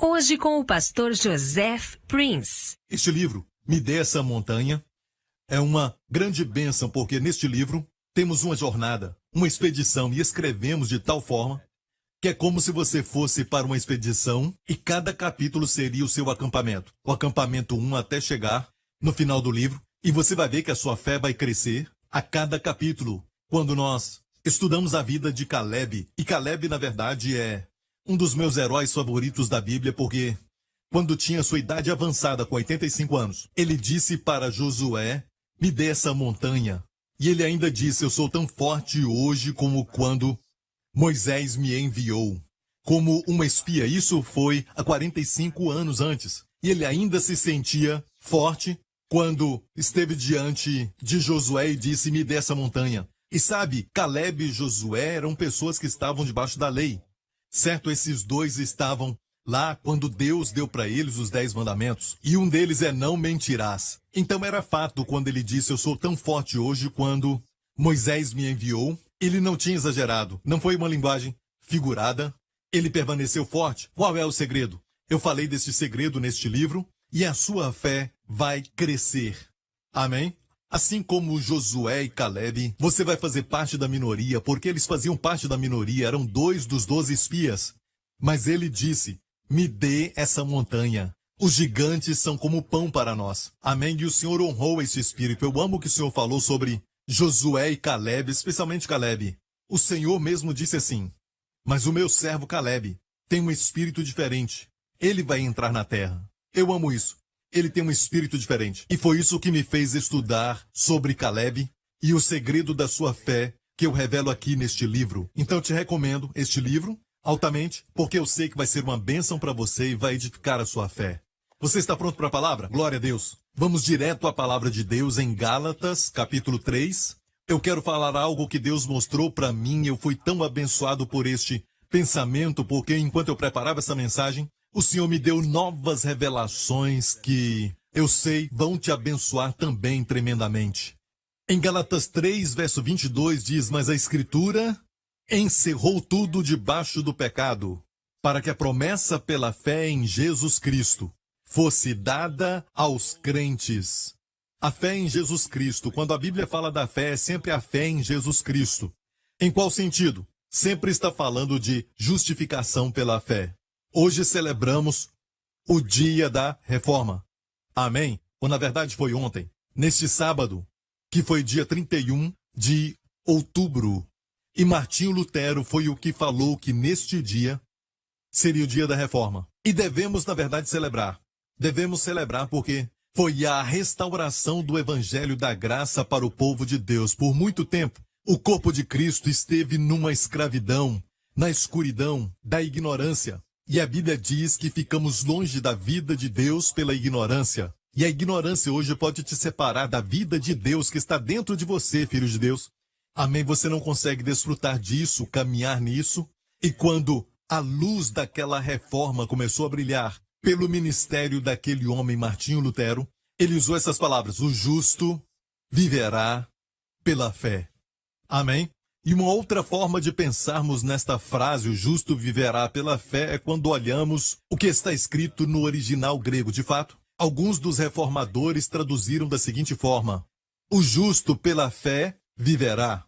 Hoje com o pastor Joseph Prince. Este livro, Me Dê Essa Montanha, é uma grande bênção porque neste livro temos uma jornada, uma expedição e escrevemos de tal forma que é como se você fosse para uma expedição e cada capítulo seria o seu acampamento. O acampamento 1 até chegar no final do livro e você vai ver que a sua fé vai crescer a cada capítulo. Quando nós estudamos a vida de Caleb, e Caleb na verdade é um dos meus heróis favoritos da Bíblia porque quando tinha sua idade avançada com 85 anos, ele disse para Josué, me dê essa montanha. E ele ainda disse, eu sou tão forte hoje como quando Moisés me enviou como uma espia. Isso foi há 45 anos antes. E ele ainda se sentia forte quando esteve diante de Josué e disse, me dê essa montanha. E sabe, Caleb e Josué eram pessoas que estavam debaixo da lei. Certo, esses dois estavam lá quando Deus deu para eles os 10 mandamentos. E um deles é não mentirás. Então era fato quando ele disse, eu sou tão forte hoje quando Moisés me enviou. Ele não tinha exagerado, não foi uma linguagem figurada. Ele permaneceu forte. Qual é o segredo? Eu falei deste segredo neste livro e a sua fé vai crescer. Amém? Assim como Josué e Caleb, você vai fazer parte da minoria, porque eles faziam parte da minoria, eram 2 dos 12 espias. Mas ele disse, me dê essa montanha. Os gigantes são como pão para nós. Amém? E o Senhor honrou esse espírito. Eu amo que o Senhor falou sobre Josué e Caleb, especialmente Caleb. O Senhor mesmo disse assim, mas o meu servo Caleb tem um espírito diferente. Ele vai entrar na terra. Eu amo isso. Ele tem um espírito diferente. E foi isso que me fez estudar sobre Caleb e o segredo da sua fé que eu revelo aqui neste livro. Então te recomendo este livro altamente, porque eu sei que vai ser uma bênção para você e vai edificar a sua fé. Você está pronto para a palavra? Glória a Deus. Vamos direto à palavra de Deus em Gálatas, capítulo 3. Eu quero falar algo que Deus mostrou para mim. Eu fui tão abençoado por este pensamento, porque enquanto eu preparava essa mensagem, o Senhor me deu novas revelações que eu sei vão te abençoar também tremendamente. Em Gálatas 3, verso 22 diz, mas a Escritura encerrou tudo debaixo do pecado, para que a promessa pela fé em Jesus Cristo fosse dada aos crentes. A fé em Jesus Cristo, quando a Bíblia fala da fé, é sempre a fé em Jesus Cristo. Em qual sentido? Sempre está falando de justificação pela fé. Hoje celebramos o dia da reforma. Amém? Ou na verdade foi ontem, neste sábado, que foi dia 31 de outubro. E Martinho Lutero foi o que falou que neste dia seria o dia da reforma. E devemos, na verdade, celebrar. Devemos celebrar porque foi a restauração do Evangelho da Graça para o povo de Deus. Por muito tempo, o corpo de Cristo esteve numa escravidão, na escuridão da ignorância. E a Bíblia diz que ficamos longe da vida de Deus pela ignorância. E a ignorância hoje pode te separar da vida de Deus que está dentro de você, filho de Deus. Amém? Você não consegue desfrutar disso, caminhar nisso. E quando a luz daquela reforma começou a brilhar pelo ministério daquele homem, Martinho Lutero, ele usou essas palavras, o justo viverá pela fé. Amém? E uma outra forma de pensarmos nesta frase, o justo viverá pela fé, é quando olhamos o que está escrito no original grego. De fato, alguns dos reformadores traduziram da seguinte forma, o justo pela fé viverá.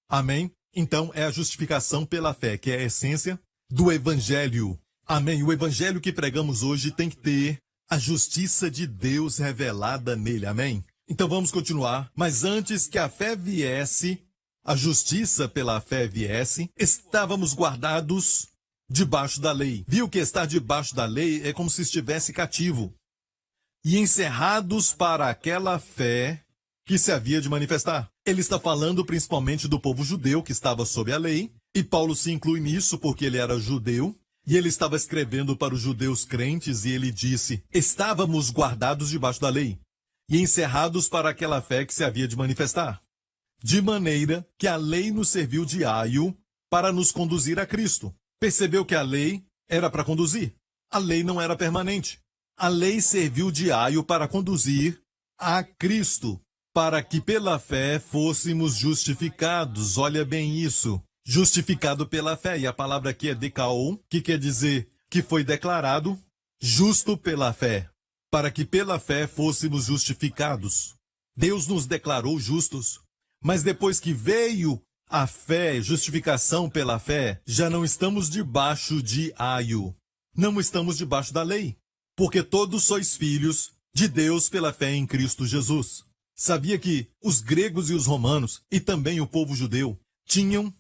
Amém? Então é a justificação pela fé, que é a essência do Evangelho. Amém? O Evangelho que pregamos hoje tem que ter a justiça de Deus revelada nele. Amém? Então vamos continuar. Mas antes que a fé viesse, a justiça pela fé viesse, estávamos guardados debaixo da lei. Viu que estar debaixo da lei é como se estivesse cativo. E encerrados para aquela fé que se havia de manifestar. Ele está falando principalmente do povo judeu que estava sob a lei, e Paulo se inclui nisso porque ele era judeu, e ele estava escrevendo para os judeus crentes e ele disse, estávamos guardados debaixo da lei, e encerrados para aquela fé que se havia de manifestar. De maneira que a lei nos serviu de aio para nos conduzir a Cristo. Percebeu que a lei era para conduzir. A lei não era permanente. A lei serviu de aio para conduzir a Cristo, para que pela fé fôssemos justificados. Olha bem isso. Justificado pela fé. E a palavra aqui é dekao, que quer dizer que foi declarado justo pela fé, para que pela fé fôssemos justificados. Deus nos declarou justos, mas depois que veio a fé, justificação pela fé, já não estamos debaixo de aio. Não estamos debaixo da lei, porque todos sois filhos de Deus pela fé em Cristo Jesus. Sabia que os gregos e os romanos, e também o povo judeu, tinham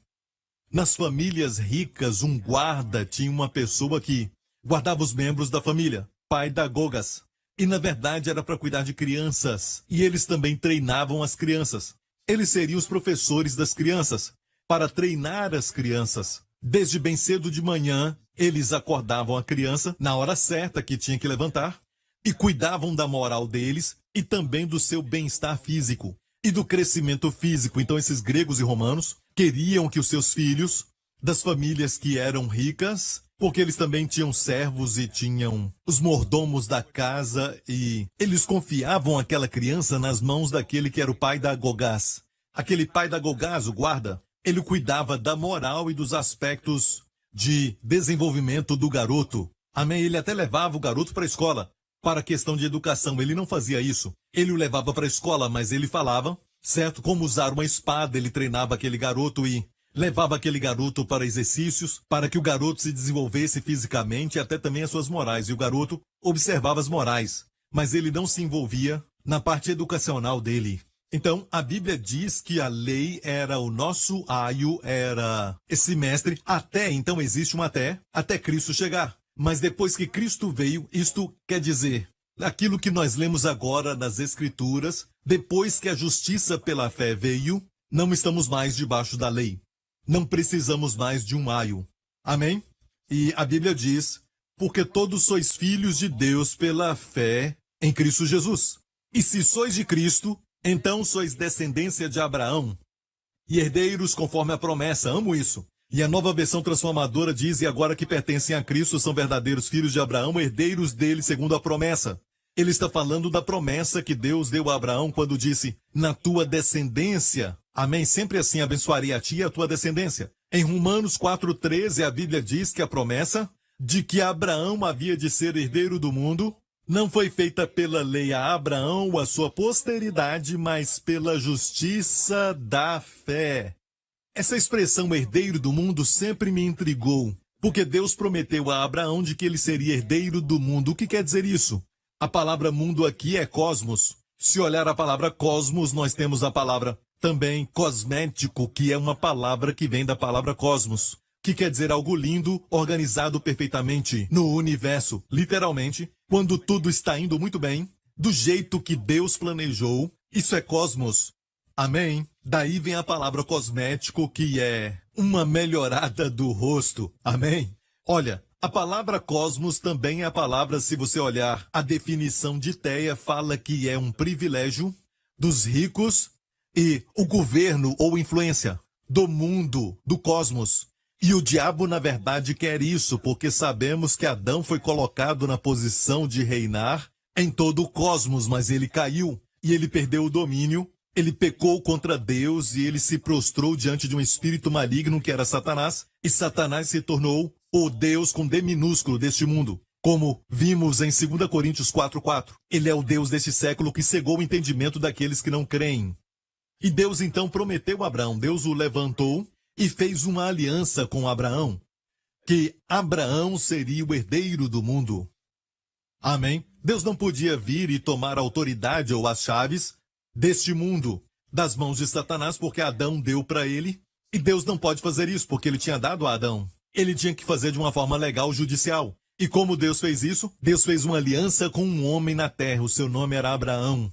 nas famílias ricas um guarda, tinha uma pessoa que guardava os membros da família, paidagogas. E na verdade era para cuidar de crianças, e eles também treinavam as crianças. Eles seriam os professores das crianças, para treinar as crianças. Desde bem cedo de manhã, eles acordavam a criança na hora certa que tinha que levantar e cuidavam da moral deles e também do seu bem-estar físico e do crescimento físico. Então esses gregos e romanos queriam que os seus filhos, das famílias que eram ricas, porque eles também tinham servos e tinham os mordomos da casa, e eles confiavam aquela criança nas mãos daquele que era o pai da Gogás. Aquele pai da Gogás, o guarda, ele cuidava da moral e dos aspectos de desenvolvimento do garoto. Amém? Ele até levava o garoto para a escola, para a questão de educação. Ele não fazia isso. Ele o levava para a escola, mas ele falava, certo? Como usar uma espada, ele treinava aquele garoto e levava aquele garoto para exercícios, para que o garoto se desenvolvesse fisicamente e até também as suas morais. E o garoto observava as morais, mas ele não se envolvia na parte educacional dele. Então, a Bíblia diz que a lei era o nosso aio, era esse mestre. Então existe um até Cristo chegar. Mas depois que Cristo veio, isto quer dizer, aquilo que nós lemos agora nas Escrituras, depois que a justiça pela fé veio, não estamos mais debaixo da lei. Não precisamos mais de um aio. Amém? E a Bíblia diz, porque todos sois filhos de Deus pela fé em Cristo Jesus. E se sois de Cristo, então sois descendência de Abraão e herdeiros conforme a promessa. Amo isso. E a Nova Versão Transformadora diz, e agora que pertencem a Cristo são verdadeiros filhos de Abraão, herdeiros dele segundo a promessa. Ele está falando da promessa que Deus deu a Abraão quando disse, na tua descendência, amém, sempre assim abençoarei a ti e a tua descendência. Em Romanos 4,13 a Bíblia diz que a promessa de que Abraão havia de ser herdeiro do mundo não foi feita pela lei a Abraão ou a sua posteridade, mas pela justiça da fé. Essa expressão herdeiro do mundo sempre me intrigou, porque Deus prometeu a Abraão de que ele seria herdeiro do mundo. O que quer dizer isso? A palavra mundo aqui é cosmos. Se olhar a palavra cosmos, nós temos a palavra também cosmético, que é uma palavra que vem da palavra cosmos, que quer dizer algo lindo, organizado perfeitamente no universo. Literalmente, quando tudo está indo muito bem, do jeito que Deus planejou, isso é cosmos. Amém? Daí vem a palavra cosmético, que é uma melhorada do rosto. Amém? Olha, a palavra cosmos também é a palavra, se você olhar a definição de Teia, fala que é um privilégio dos ricos e o governo ou influência do mundo, do cosmos. E o diabo, na verdade, quer isso, porque sabemos que Adão foi colocado na posição de reinar em todo o cosmos, mas ele caiu e ele perdeu o domínio. Ele pecou contra Deus e ele se prostrou diante de um espírito maligno que era Satanás, e Satanás se tornou o Deus com D minúsculo deste mundo. Como vimos em 2 Coríntios 4,4. Ele é o Deus deste século que cegou o entendimento daqueles que não creem. E Deus então prometeu a Abraão, Deus o levantou e fez uma aliança com Abraão, que Abraão seria o herdeiro do mundo. Amém? Deus não podia vir e tomar a autoridade ou as chaves deste mundo das mãos de Satanás, porque Adão deu para ele, e Deus não pode fazer isso, porque ele tinha dado a Adão. Ele tinha que fazer de uma forma legal, judicial. E como Deus fez isso? Deus fez uma aliança com um homem na terra, o seu nome era Abraão.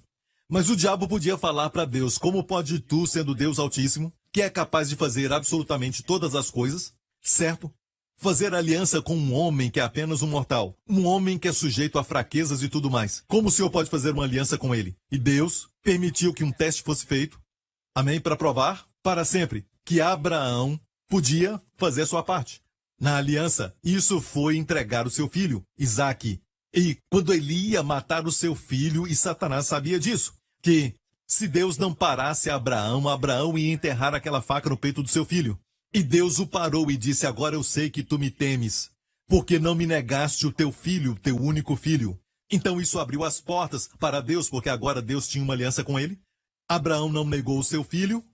Mas o diabo podia falar para Deus, como pode tu, sendo Deus Altíssimo, que é capaz de fazer absolutamente todas as coisas, certo? Fazer aliança com um homem que é apenas um mortal, um homem que é sujeito a fraquezas e tudo mais. Como o Senhor pode fazer uma aliança com ele? E Deus permitiu que um teste fosse feito, amém, para provar para sempre que Abraão podia fazer a sua parte. Na aliança, isso foi entregar o seu filho, Isaque. E quando ele ia matar o seu filho, e Satanás sabia disso, que se Deus não parasse Abraão, Abraão ia enterrar aquela faca no peito do seu filho. E Deus o parou e disse, agora eu sei que tu me temes, porque não me negaste o teu filho, teu único filho. Então isso abriu as portas para Deus, porque agora Deus tinha uma aliança com ele. Abraão não negou o seu filho.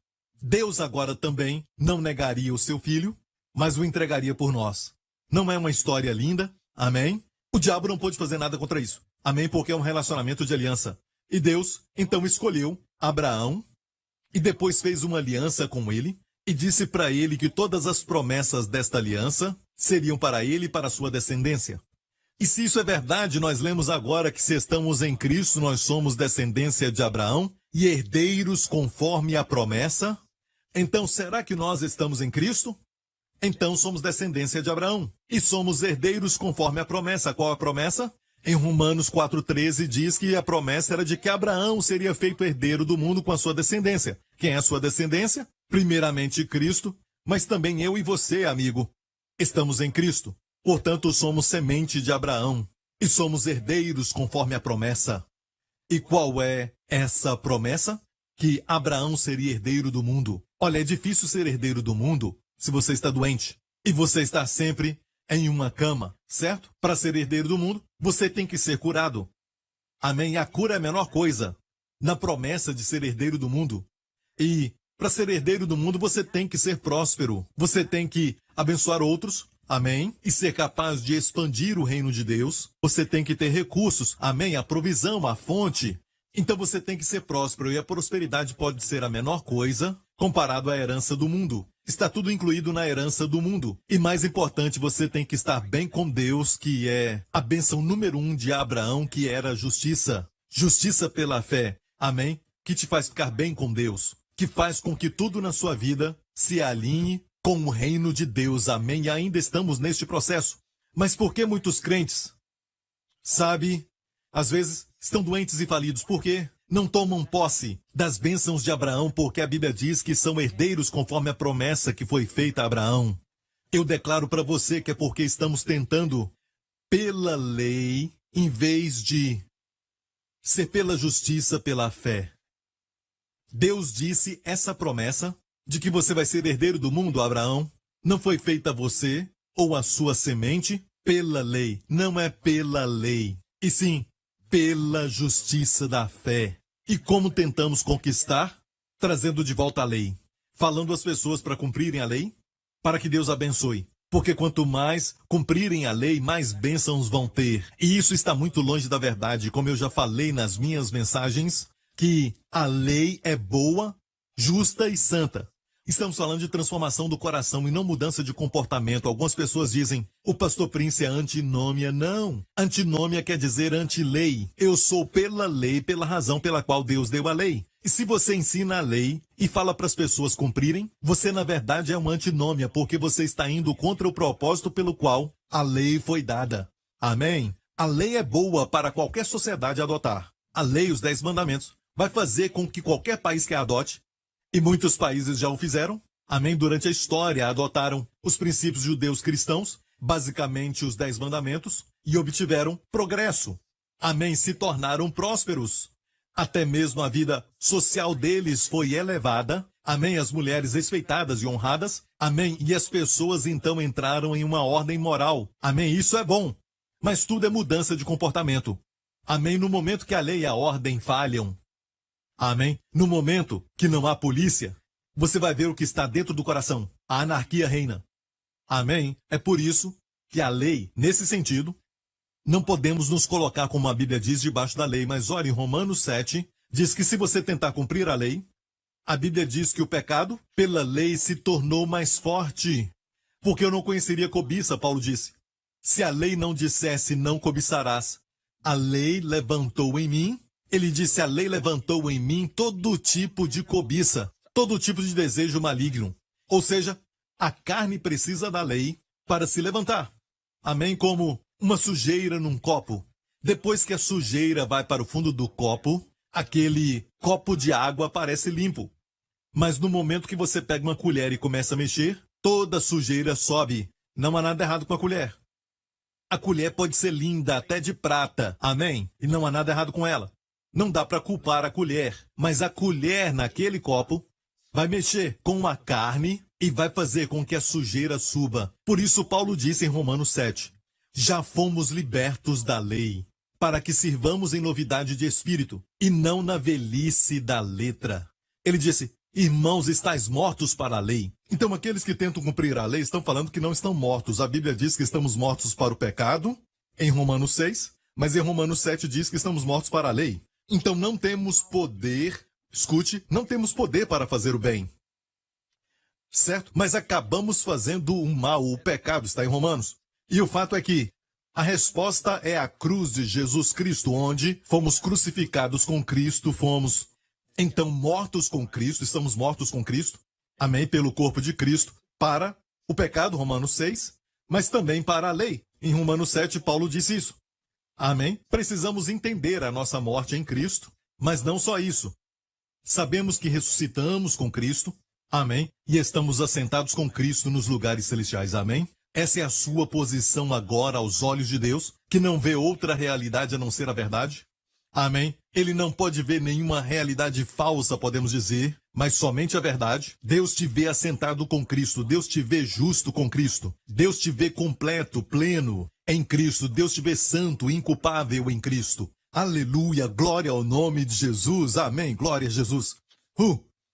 Deus agora também não negaria o seu filho, mas o entregaria por nós. Não é uma história linda? Amém? O diabo não pôde fazer nada contra isso. Amém? Porque é um relacionamento de aliança. E Deus, então, escolheu Abraão e depois fez uma aliança com ele e disse para ele que todas as promessas desta aliança seriam para ele e para sua descendência. E se isso é verdade, nós lemos agora que se estamos em Cristo, nós somos descendência de Abraão e herdeiros conforme a promessa. Então, será que nós estamos em Cristo? Então somos descendência de Abraão e somos herdeiros conforme a promessa. Qual a promessa? Em Romanos 4,13 diz que a promessa era de que Abraão seria feito herdeiro do mundo com a sua descendência. Quem é a sua descendência? Primeiramente Cristo, mas também eu e você, amigo. Estamos em Cristo, portanto somos semente de Abraão e somos herdeiros conforme a promessa. E qual é essa promessa? Que Abraão seria herdeiro do mundo. Olha, é difícil ser herdeiro do mundo se você está doente e você está sempre em uma cama, certo? Para ser herdeiro do mundo, você tem que ser curado. Amém? A cura é a menor coisa na promessa de ser herdeiro do mundo. E para ser herdeiro do mundo, você tem que ser próspero. Você tem que abençoar outros, amém? E ser capaz de expandir o reino de Deus. Você tem que ter recursos, amém? A provisão, a fonte. Então você tem que ser próspero e a prosperidade pode ser a menor coisa comparado à herança do mundo. Está tudo incluído na herança do mundo. E mais importante, você tem que estar bem com Deus, que é a bênção número 1 de Abraão, que era a justiça. Justiça pela fé, amém? Que te faz ficar bem com Deus. Que faz com que tudo na sua vida se alinhe com o reino de Deus, amém? E ainda estamos neste processo. Mas por que muitos crentes, sabe, às vezes estão doentes e falidos? Por quê? Não tomam posse das bênçãos de Abraão, porque a Bíblia diz que são herdeiros conforme a promessa que foi feita a Abraão. Eu declaro para você que é porque estamos tentando pela lei, em vez de ser pela justiça, pela fé. Deus disse essa promessa de que você vai ser herdeiro do mundo, Abraão. Não foi feita a você ou a sua semente pela lei. Não é pela lei, e sim pela justiça da fé. E como tentamos conquistar? Trazendo de volta a lei. Falando às pessoas para cumprirem a lei, para que Deus abençoe. Porque quanto mais cumprirem a lei, mais bênçãos vão ter. E isso está muito longe da verdade, como eu já falei nas minhas mensagens, que a lei é boa, justa e santa. Estamos falando de transformação do coração e não mudança de comportamento. Algumas pessoas dizem, o pastor Prince é antinômia. Não. Antinômia quer dizer anti-lei. Eu sou pela lei, pela razão pela qual Deus deu a lei. E se você ensina a lei e fala para as pessoas cumprirem, você na verdade é uma antinômia, porque você está indo contra o propósito pelo qual a lei foi dada. Amém? A lei é boa para qualquer sociedade adotar. A lei, os 10 mandamentos, vai fazer com que qualquer país que a adote, e muitos países já o fizeram, amém, durante a história adotaram os princípios judeus cristãos, basicamente os 10 mandamentos, e obtiveram progresso. Amém, se tornaram prósperos. Até mesmo a vida social deles foi elevada. Amém, as mulheres respeitadas e honradas. Amém, e as pessoas então entraram em uma ordem moral. Amém, isso é bom. Mas tudo é mudança de comportamento. Amém, no momento que a lei e a ordem falham. Amém? No momento que não há polícia, você vai ver o que está dentro do coração. A anarquia reina. Amém? É por isso que a lei, nesse sentido, não podemos nos colocar, como a Bíblia diz, debaixo da lei. Mas olha, em Romanos 7, diz que se você tentar cumprir a lei, a Bíblia diz que o pecado, pela lei, se tornou mais forte. Porque eu não conheceria cobiça, Paulo disse. Se a lei não dissesse não cobiçarás, a lei levantou em mim. Ele disse, a lei levantou em mim todo tipo de cobiça, todo tipo de desejo maligno. Ou seja, a carne precisa da lei para se levantar. Amém? Como uma sujeira num copo. Depois que a sujeira vai para o fundo do copo, aquele copo de água parece limpo. Mas no momento que você pega uma colher e começa a mexer, toda a sujeira sobe. Não há nada errado com a colher. A colher pode ser linda, até de prata. Amém? E não há nada errado com ela. Não dá para culpar a colher, mas a colher naquele copo vai mexer com a carne e vai fazer com que a sujeira suba. Por isso Paulo disse em Romanos 7, já fomos libertos da lei, para que sirvamos em novidade de espírito, e não na velhice da letra. Ele disse, irmãos, estáis mortos para a lei. Então aqueles que tentam cumprir a lei estão falando que não estão mortos. A Bíblia diz que estamos mortos para o pecado, em Romanos 6, mas em Romanos 7 diz que estamos mortos para a lei. Então não temos poder, escute, não temos poder para fazer o bem. Certo? Mas acabamos fazendo o mal, o pecado está em Romanos. E o fato é que a resposta é a cruz de Jesus Cristo, onde fomos crucificados com Cristo, fomos então mortos com Cristo, estamos mortos com Cristo, amém, pelo corpo de Cristo, para o pecado, Romanos 6, mas também para a lei. Em Romanos 7, Paulo disse isso. Amém? Precisamos entender a nossa morte em Cristo, mas não só isso. Sabemos que ressuscitamos com Cristo, amém, e estamos assentados com Cristo nos lugares celestiais, amém? Essa é a sua posição agora aos olhos de Deus, que não vê outra realidade a não ser a verdade. Amém? Ele não pode ver nenhuma realidade falsa, podemos dizer, mas somente a verdade. Deus te vê assentado com Cristo. Deus te vê justo com Cristo. Deus te vê completo, pleno em Cristo. Deus te vê santo, inculpável em Cristo. Aleluia, glória ao nome de Jesus. Amém, glória a Jesus.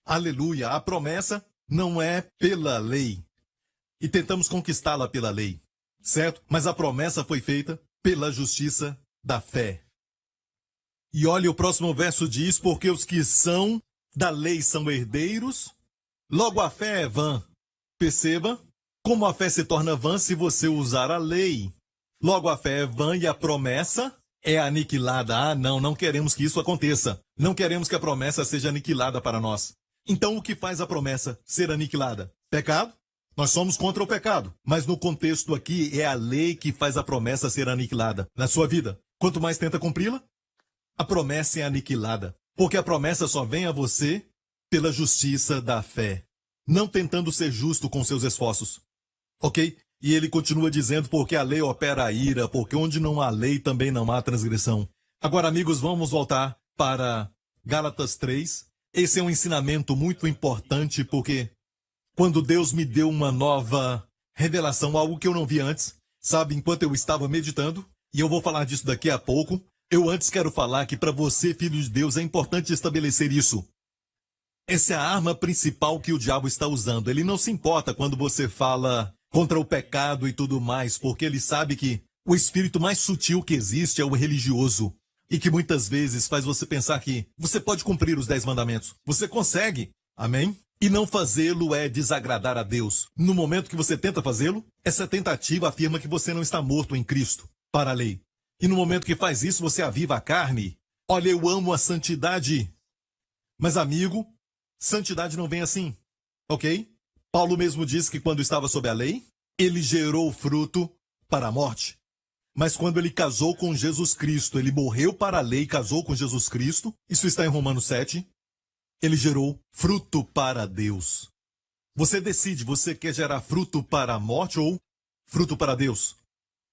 Aleluia, a promessa não é pela lei. E tentamos conquistá-la pela lei, certo? Mas a promessa foi feita pela justiça da fé. E olha, o próximo verso diz, porque os que são da lei são herdeiros, logo a fé é vã. Perceba como a fé se torna vã se você usar a lei. Logo a fé é vã e a promessa é aniquilada. Ah, não queremos que isso aconteça. Não queremos que a promessa seja aniquilada para nós. Então o que faz a promessa ser aniquilada? Pecado? Nós somos contra o pecado, mas no contexto aqui é a lei que faz a promessa ser aniquilada na sua vida. Quanto mais tenta cumpri-la, a promessa é aniquilada, porque a promessa só vem a você pela justiça da fé, não tentando ser justo com seus esforços. Ok? E ele continua dizendo, porque a lei opera a ira, porque onde não há lei também não há transgressão. Agora, amigos, vamos voltar para Gálatas 3. Esse é um ensinamento muito importante, porque quando Deus me deu uma nova revelação, algo que eu não vi antes, sabe, enquanto eu estava meditando, e eu vou falar disso daqui a pouco, eu antes quero falar que para você, filho de Deus, é importante estabelecer isso. Essa é a arma principal que o diabo está usando. Ele não se importa quando você fala contra o pecado e tudo mais, porque ele sabe que o espírito mais sutil que existe é o religioso, e que muitas vezes faz você pensar que você pode cumprir os 10 mandamentos. Você consegue, amém? E não fazê-lo é desagradar a Deus. No momento que você tenta fazê-lo, essa tentativa afirma que você não está morto em Cristo para a lei. E no momento que faz isso, você aviva a carne. Olha, eu amo a santidade. Mas, amigo, santidade não vem assim, ok? Paulo mesmo disse que quando estava sob a lei, ele gerou fruto para a morte. Mas quando ele casou com Jesus Cristo, ele morreu para a lei e casou com Jesus Cristo, isso está em Romanos 7, ele gerou fruto para Deus. Você decide, você quer gerar fruto para a morte ou fruto para Deus?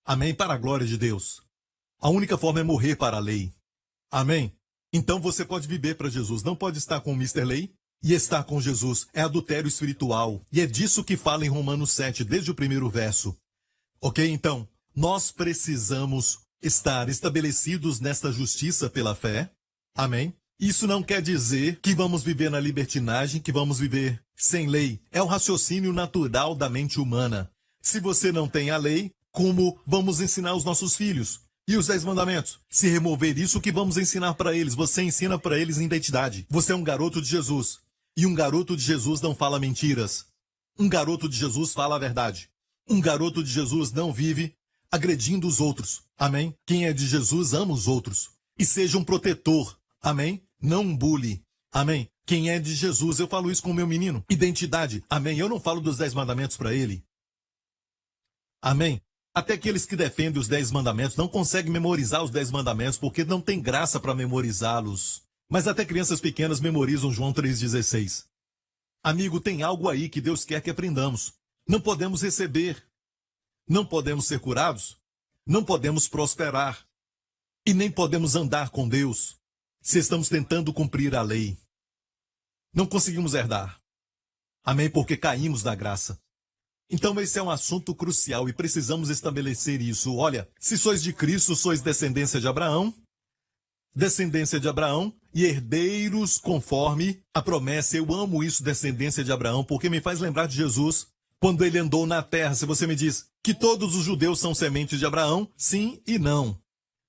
Amém? Para a glória de Deus. A única forma é morrer para a lei. Amém? Então você pode viver para Jesus. Não pode estar com o Mr. Lei e estar com Jesus. É adultério espiritual. E é disso que fala em Romanos 7, desde o primeiro verso. Ok? Então, nós precisamos estar estabelecidos nesta justiça pela fé. Amém? Isso não quer dizer que vamos viver na libertinagem, que vamos viver sem lei. É o raciocínio natural da mente humana. Se você não tem a lei, como vamos ensinar os nossos filhos? E os 10 mandamentos? Se remover isso, o que vamos ensinar para eles? Você ensina para eles identidade. Você é um garoto de Jesus. E um garoto de Jesus não fala mentiras. Um garoto de Jesus fala a verdade. Um garoto de Jesus não vive agredindo os outros. Amém? Quem é de Jesus ama os outros. E seja um protetor. Amém? Não um bully. Amém? Quem é de Jesus, eu falo isso com o meu menino. Identidade. Amém? Eu não falo dos 10 mandamentos para ele. Amém? Até aqueles que defendem os 10 mandamentos não conseguem memorizar os 10 mandamentos porque não tem graça para memorizá-los. Mas até crianças pequenas memorizam João 3,16. Amigo, tem algo aí que Deus quer que aprendamos. Não podemos receber. Não podemos ser curados. Não podemos prosperar. E nem podemos andar com Deus se estamos tentando cumprir a lei. Não conseguimos herdar. Amém? Porque caímos da graça. Então esse é um assunto crucial e precisamos estabelecer isso. Olha, se sois de Cristo, sois descendência de Abraão e herdeiros conforme a promessa. Eu amo isso, descendência de Abraão, porque me faz lembrar de Jesus quando ele andou na terra. Se você me diz que todos os judeus são sementes de Abraão, sim e não.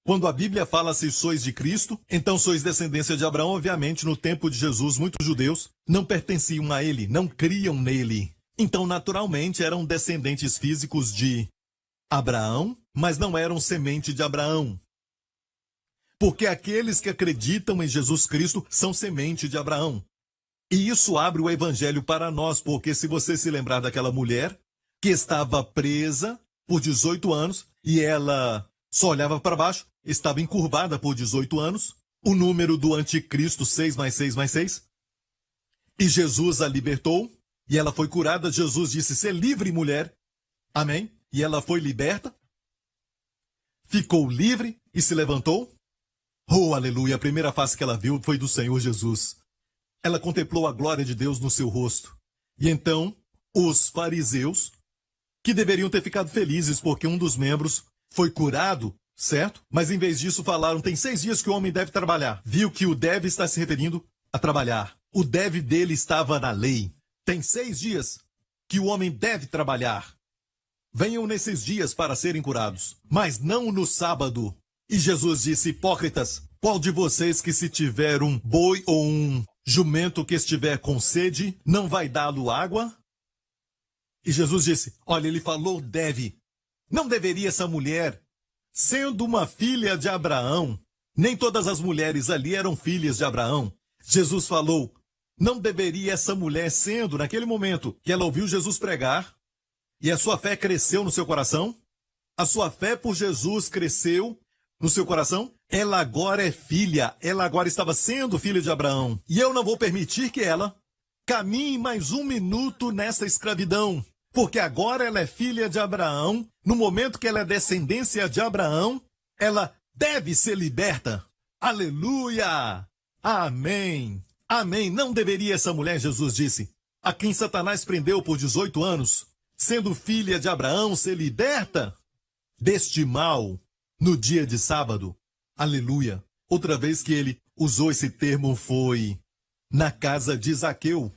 Quando a Bíblia fala se sois de Cristo, então sois descendência de Abraão. Obviamente, no tempo de Jesus, muitos judeus não pertenciam a ele, não criam nele. Então, naturalmente, eram descendentes físicos de Abraão, mas não eram semente de Abraão. Porque aqueles que acreditam em Jesus Cristo são semente de Abraão. E isso abre o evangelho para nós, porque se você se lembrar daquela mulher que estava presa por 18 anos e ela só olhava para baixo, estava encurvada por 18 anos, o número do anticristo, 6 mais 6 mais 6, e Jesus a libertou, e ela foi curada. Jesus disse, ser livre, mulher. Amém? E ela foi liberta, ficou livre e se levantou. Oh, aleluia! A primeira face que ela viu foi do Senhor Jesus. Ela contemplou a glória de Deus no seu rosto. E então, os fariseus, que deveriam ter ficado felizes porque um dos membros foi curado, certo? Mas em vez disso falaram, tem 6 dias que o homem deve trabalhar. Viu que o deve está se referindo a trabalhar. O deve dele estava na lei. Tem 6 dias que o homem deve trabalhar. Venham nesses dias para serem curados, mas não no sábado. E Jesus disse, hipócritas, qual de vocês que se tiver um boi ou um jumento que estiver com sede, não vai dá-lo água? E Jesus disse, olha, ele falou deve. Não deveria essa mulher, sendo uma filha de Abraão, nem todas as mulheres ali eram filhas de Abraão. Jesus falou, não deveria essa mulher, sendo naquele momento que ela ouviu Jesus pregar, e a sua fé cresceu no seu coração, a sua fé por Jesus cresceu no seu coração, ela agora é filha, ela agora estava sendo filha de Abraão. E eu não vou permitir que ela caminhe mais um minuto nessa escravidão, porque agora ela é filha de Abraão, no momento que ela é descendência de Abraão, ela deve ser liberta. Aleluia! Amém! Amém! Não deveria essa mulher, Jesus disse, a quem Satanás prendeu por 18 anos, sendo filha de Abraão, ser liberta deste mal no dia de sábado. Aleluia! Outra vez que ele usou esse termo foi na casa de Zaqueu.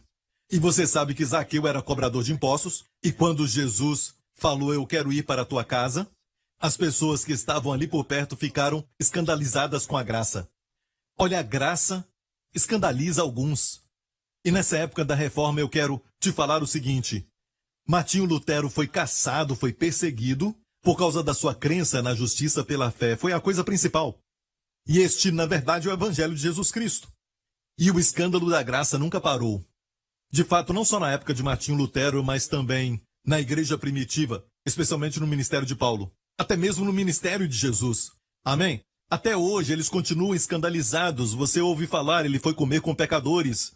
E você sabe que Zaqueu era cobrador de impostos, e quando Jesus falou, eu quero ir para a tua casa, as pessoas que estavam ali por perto ficaram escandalizadas com a graça. Olha, a graça escandaliza alguns. E nessa época da reforma eu quero te falar o seguinte, Martinho Lutero foi caçado, foi perseguido por causa da sua crença na justiça pela fé. Foi a coisa principal. E este, na verdade, é o evangelho de Jesus Cristo. E o escândalo da graça nunca parou. De fato, não só na época de Martinho Lutero, mas também na igreja primitiva, especialmente no ministério de Paulo, até mesmo no ministério de Jesus. Amém? Até hoje eles continuam escandalizados. Você ouve falar, ele foi comer com pecadores.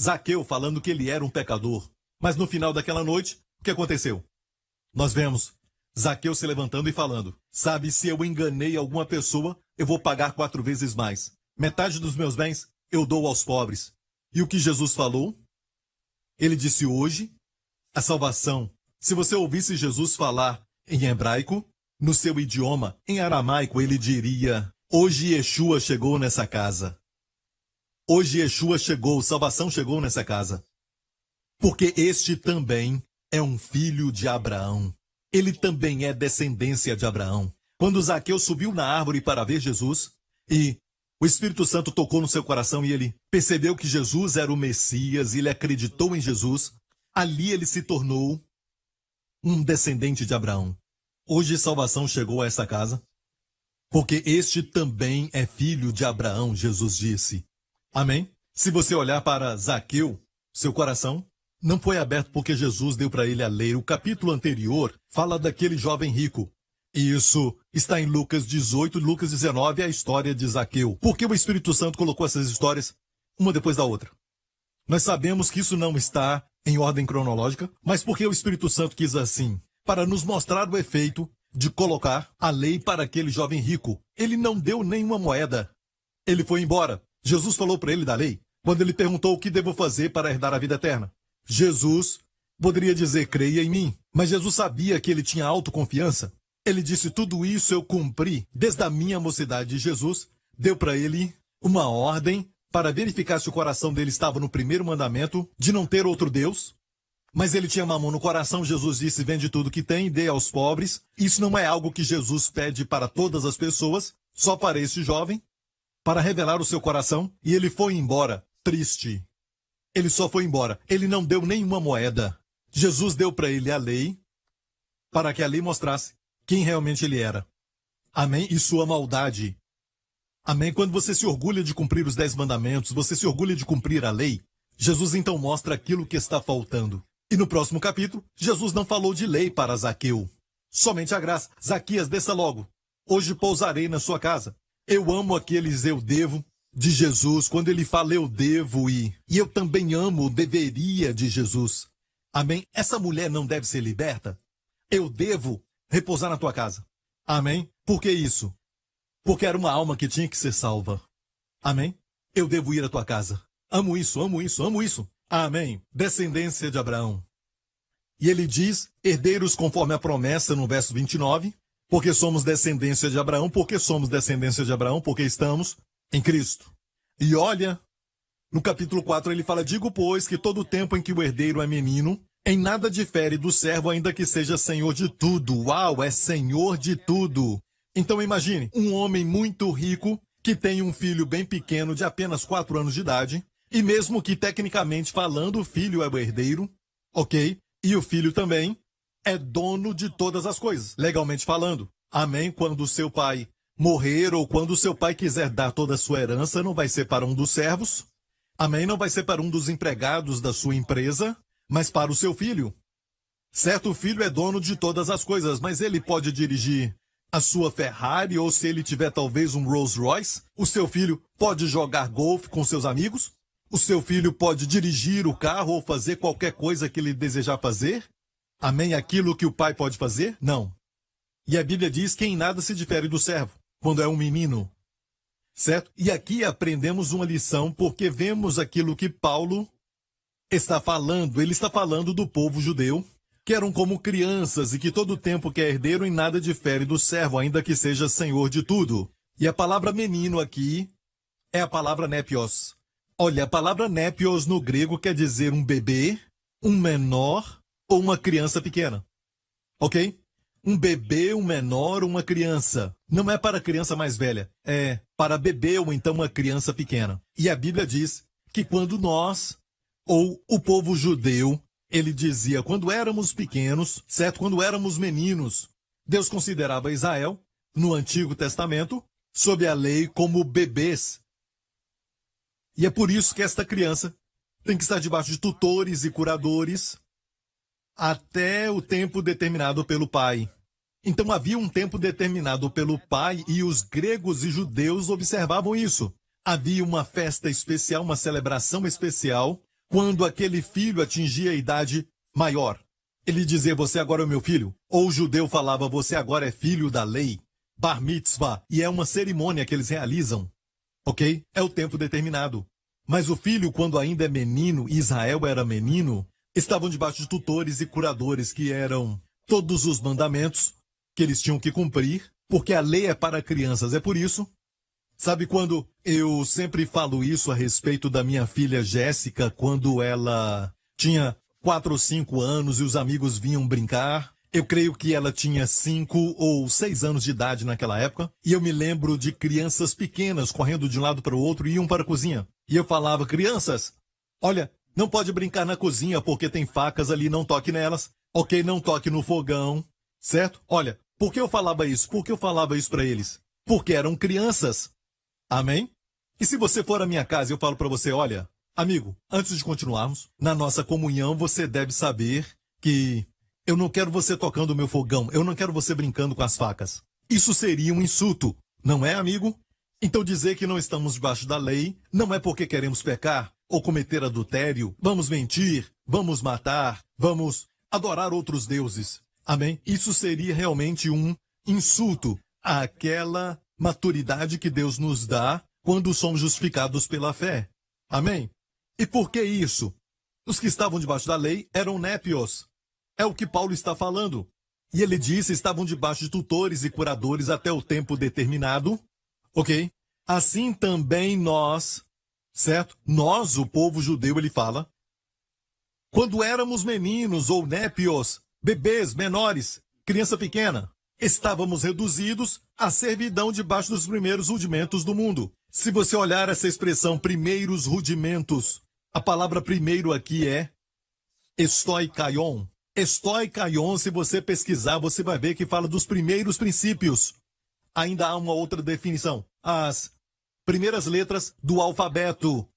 Zaqueu falando que ele era um pecador. Mas no final daquela noite, o que aconteceu? Nós vemos Zaqueu se levantando e falando, sabe, se eu enganei alguma pessoa, eu vou pagar 4 vezes mais. Metade dos meus bens eu dou aos pobres. E o que Jesus falou? Ele disse hoje, a salvação. Se você ouvisse Jesus falar em hebraico, no seu idioma, em aramaico, ele diria, hoje Yeshua chegou nessa casa. Hoje Yeshua chegou, salvação chegou nessa casa. Porque este também é um filho de Abraão. Ele também é descendência de Abraão. Quando Zaqueu subiu na árvore para ver Jesus, e o Espírito Santo tocou no seu coração e ele percebeu que Jesus era o Messias, e ele acreditou em Jesus, ali ele se tornou um descendente de Abraão. Hoje salvação chegou a essa casa, porque este também é filho de Abraão, Jesus disse. Amém? Se você olhar para Zaqueu, seu coração não foi aberto porque Jesus deu para ele a lei. O capítulo anterior fala daquele jovem rico. E isso está em Lucas 18 e Lucas 19, a história de Zaqueu. Por que o Espírito Santo colocou essas histórias uma depois da outra? Nós sabemos que isso não está em ordem cronológica, mas porque o Espírito Santo quis assim, para nos mostrar o efeito de colocar a lei para aquele jovem rico. Ele não deu nenhuma moeda. Ele foi embora. Jesus falou para ele da lei, quando ele perguntou o que devo fazer para herdar a vida eterna. Jesus Poderia dizer, creia em mim. Mas Jesus sabia que ele tinha autoconfiança. Ele disse, tudo isso eu cumpri desde a minha mocidade. Jesus deu para ele uma ordem para verificar se o coração dele estava no primeiro mandamento, de não ter outro Deus. Mas ele tinha mamão no coração. Jesus disse, vende tudo que tem e dê aos pobres. Isso não é algo que Jesus pede para todas as pessoas, só para esse jovem, para revelar o seu coração. E ele foi embora, triste. Ele só foi embora. Ele não deu nenhuma moeda. Jesus deu para ele a lei, para que a lei mostrasse quem realmente ele era. Amém? E sua maldade. Amém? Quando você se orgulha de cumprir os 10 mandamentos, você se orgulha de cumprir a lei, Jesus então mostra aquilo que está faltando. E no próximo capítulo, Jesus não falou de lei para Zaqueu. Somente a graça. Zaquias, desça logo. Hoje pousarei na sua casa. Eu amo aqueles eu devo de Jesus. Quando ele fala eu devo e eu também amo o deveria de Jesus. Amém? Essa mulher não deve ser liberta? Eu devo repousar na tua casa. Amém? Por que isso? Porque era uma alma que tinha que ser salva. Amém? Eu devo ir à tua casa. Amo isso, amo isso, amo isso. Amém? Descendência de Abraão. E ele diz, herdeiros conforme a promessa no verso 29, porque somos descendência de Abraão, porque somos descendência de Abraão, porque estamos em Cristo. E olha, no capítulo 4 ele fala, digo, pois, que todo o tempo em que o herdeiro é menino, em nada difere do servo, ainda que seja senhor de tudo. Uau, é senhor de tudo. Então imagine, um homem muito rico, que tem um filho bem pequeno, de apenas 4 anos de idade, e mesmo que tecnicamente falando, o filho é o herdeiro, ok? E o filho também é dono de todas as coisas, legalmente falando. Amém? Quando o seu pai morrer, ou quando o seu pai quiser dar toda a sua herança, não vai ser para um dos servos. Amém? Não vai ser para um dos empregados da sua empresa, mas para o seu filho. Certo, o filho é dono de todas as coisas, mas ele pode dirigir a sua Ferrari, ou se ele tiver talvez um Rolls Royce, o seu filho pode jogar golfe com seus amigos, o seu filho pode dirigir o carro ou fazer qualquer coisa que ele desejar fazer. Amém? Aquilo que o pai pode fazer? Não. E a Bíblia diz que em nada se difere do servo, quando é um menino. Certo? E aqui aprendemos uma lição, porque vemos aquilo que Paulo está falando. Ele está falando do povo judeu, que eram como crianças e que todo tempo que é herdeiro em nada difere do servo, ainda que seja senhor de tudo. E a palavra menino aqui é a palavra népios. Olha, a palavra népios no grego quer dizer um bebê, um menor ou uma criança pequena. Ok? Um bebê, um menor, uma criança. Não é para a criança mais velha, é para bebê ou então uma criança pequena. E a Bíblia diz que quando nós, ou o povo judeu, ele dizia, quando éramos pequenos, certo? Quando éramos meninos, Deus considerava Israel, no Antigo Testamento, sob a lei como bebês. E é por isso que esta criança tem que estar debaixo de tutores e curadores até o tempo determinado pelo pai. Então havia um tempo determinado pelo pai e os gregos e judeus observavam isso. Havia uma festa especial, uma celebração especial, quando aquele filho atingia a idade maior. Ele dizia, você agora é meu filho. Ou o judeu falava, você agora é filho da lei. Bar mitzvah. E é uma cerimônia que eles realizam. Ok? É o tempo determinado. Mas o filho, quando ainda é menino, Israel era menino, estavam debaixo de tutores e curadores, que eram todos os mandamentos que eles tinham que cumprir, porque a lei é para crianças. É por isso, sabe, quando eu sempre falo isso a respeito da minha filha Jéssica, quando ela tinha 4 ou 5 anos e os amigos vinham brincar, eu creio que ela tinha 5 ou 6 anos de idade naquela época, e eu me lembro de crianças pequenas correndo de um lado para o outro e iam para a cozinha. E eu falava, crianças, olha, não pode brincar na cozinha porque tem facas ali, não toque nelas. Ok, não toque no fogão, certo? Olha, por que eu falava isso? Por que eu falava isso para eles? Porque eram crianças. Amém? E se você for à minha casa, eu falo para você, olha, amigo, antes de continuarmos, na nossa comunhão você deve saber que eu não quero você tocando o meu fogão, eu não quero você brincando com as facas. Isso seria um insulto, não é, amigo? Então dizer que não estamos debaixo da lei não é porque queremos pecar ou cometer adultério, vamos mentir, vamos matar, vamos adorar outros deuses. Amém? Isso seria realmente um insulto àquela maturidade que Deus nos dá quando somos justificados pela fé. Amém? E por que isso? Os que estavam debaixo da lei eram népios. É o que Paulo está falando. E ele disse estavam debaixo de tutores e curadores até o tempo determinado. Ok? Assim também nós, certo? Nós, o povo judeu, ele fala, quando éramos meninos ou népios, bebês, menores, criança pequena, estávamos reduzidos à servidão debaixo dos primeiros rudimentos do mundo. Se você olhar essa expressão, primeiros rudimentos, a palavra primeiro aqui é estoikaion. Estoikaion, se você pesquisar, você vai ver que fala dos primeiros princípios. Ainda há uma outra definição. As primeiras letras do alfabeto.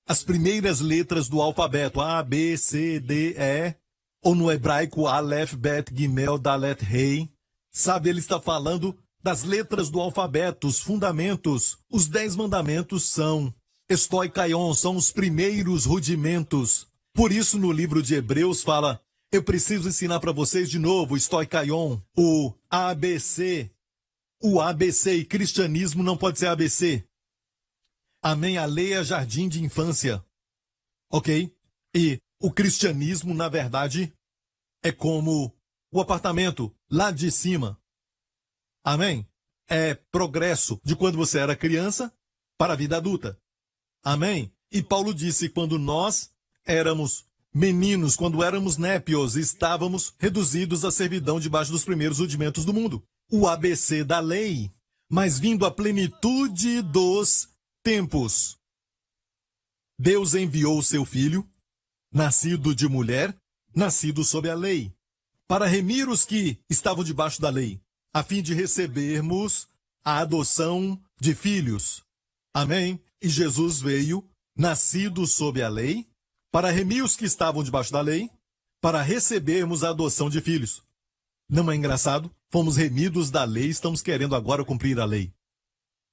As primeiras letras do alfabeto. A, B, C, D, E. Ou no hebraico, Aleph, Bet, Gimel, Dalet, Rei. Sabe, ele está falando das letras do alfabeto, os fundamentos. Os 10 mandamentos são estoikaion, são os primeiros rudimentos. Por isso, no livro de Hebreus fala, eu preciso ensinar para vocês de novo, estoikaion, o ABC. O ABC e cristianismo não pode ser ABC. Amém? A lei é jardim de infância. Ok? E o cristianismo, na verdade, é como o apartamento lá de cima. Amém? É progresso de quando você era criança para a vida adulta. Amém? E Paulo disse, quando nós éramos meninos, quando éramos népios, estávamos reduzidos à servidão debaixo dos primeiros rudimentos do mundo. O ABC da lei, mas vindo à plenitude dos tempos. Deus enviou o seu filho, nascido de mulher, nascido sob a lei, para remir os que estavam debaixo da lei, a fim de recebermos a adoção de filhos. Amém? E Jesus veio, nascido sob a lei, para remir os que estavam debaixo da lei, para recebermos a adoção de filhos. Não é engraçado? Fomos remidos da lei, estamos querendo agora cumprir a lei.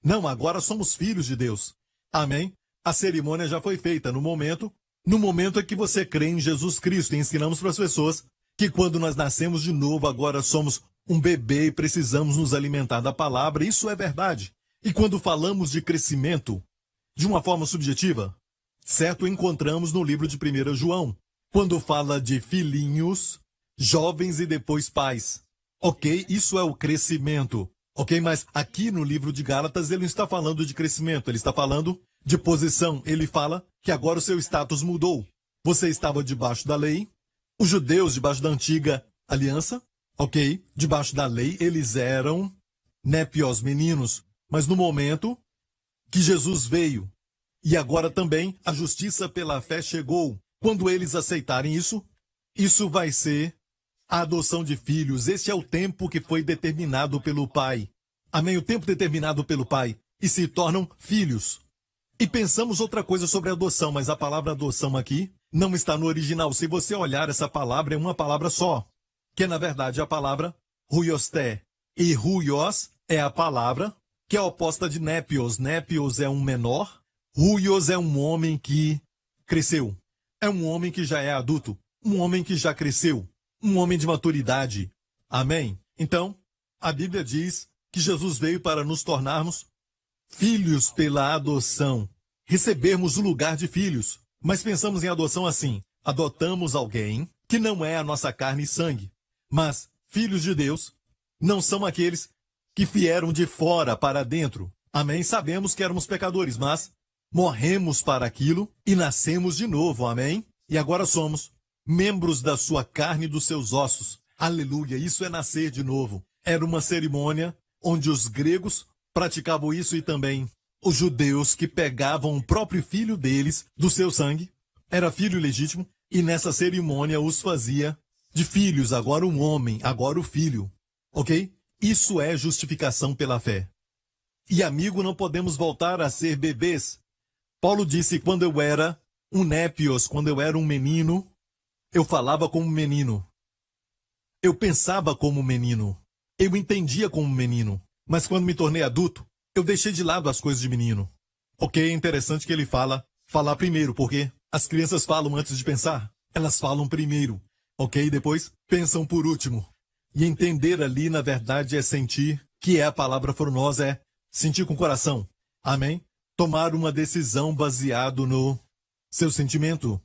Não, agora somos filhos de Deus. Amém? A cerimônia já foi feita no momento em que você crê em Jesus Cristo. E ensinamos para as pessoas que quando nós nascemos de novo, agora somos um bebê e precisamos nos alimentar da palavra. Isso é verdade. E quando falamos de crescimento, de uma forma subjetiva, certo, encontramos no livro de 1 João, quando fala de filhinhos, jovens e depois pais. Ok, isso é o crescimento. Ok, mas aqui no livro de Gálatas ele não está falando de crescimento, ele está falando de posição. Ele fala que agora o seu status mudou. Você estava debaixo da lei, os judeus debaixo da antiga aliança, ok, debaixo da lei eles eram népios, meninos. Mas no momento que Jesus veio, e agora também a justiça pela fé chegou, quando eles aceitarem isso, isso vai ser a adoção de filhos. Este é o tempo que foi determinado pelo Pai. Amém? O tempo determinado pelo Pai. E se tornam filhos. E pensamos outra coisa sobre adoção, mas a palavra adoção aqui não está no original. Se você olhar, essa palavra é uma palavra só, que é na verdade a palavra huiosté. E huios é a palavra que é oposta de népios. Népios é um menor, huios é um homem que cresceu. É um homem que já é adulto, um homem que já cresceu. Um homem de maturidade. Amém? Então, a Bíblia diz que Jesus veio para nos tornarmos filhos pela adoção. Recebermos o lugar de filhos. Mas pensamos em adoção assim. Adotamos alguém que não é a nossa carne e sangue. Mas filhos de Deus não são aqueles que vieram de fora para dentro. Amém? Sabemos que éramos pecadores, mas morremos para aquilo e nascemos de novo. Amém? E agora somos membros da sua carne e dos seus ossos. Aleluia, isso é nascer de novo. Era uma cerimônia onde os gregos praticavam isso e também os judeus que pegavam o próprio filho deles, do seu sangue, era filho legítimo, e nessa cerimônia os fazia de filhos, agora um homem, agora o filho. Ok? Isso é justificação pela fé. E amigo, não podemos voltar a ser bebês. Paulo disse, quando eu era um népios, quando eu era um menino, eu falava como menino. Eu pensava como menino. Eu entendia como menino. Mas quando me tornei adulto, eu deixei de lado as coisas de menino. Ok, é interessante que ele falar primeiro, porque as crianças falam antes de pensar. Elas falam primeiro, ok? Depois pensam por último. E entender ali, na verdade, é sentir, que é a palavra fornosa, é sentir com o coração. Amém? Tomar uma decisão baseado no seu sentimento.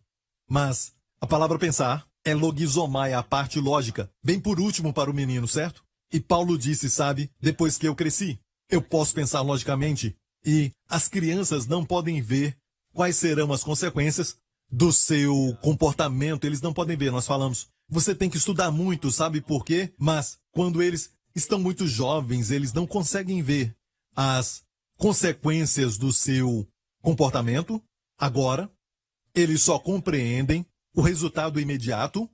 Mas a palavra pensar é logizomai, a parte lógica, bem por último para o menino, certo? E Paulo disse, sabe, depois que eu cresci, eu posso pensar logicamente e as crianças não podem ver quais serão as consequências do seu comportamento, eles não podem ver, nós falamos. Você tem que estudar muito, sabe por quê? Mas quando eles estão muito jovens, eles não conseguem ver as consequências do seu comportamento. Agora, eles só compreendem o resultado imediato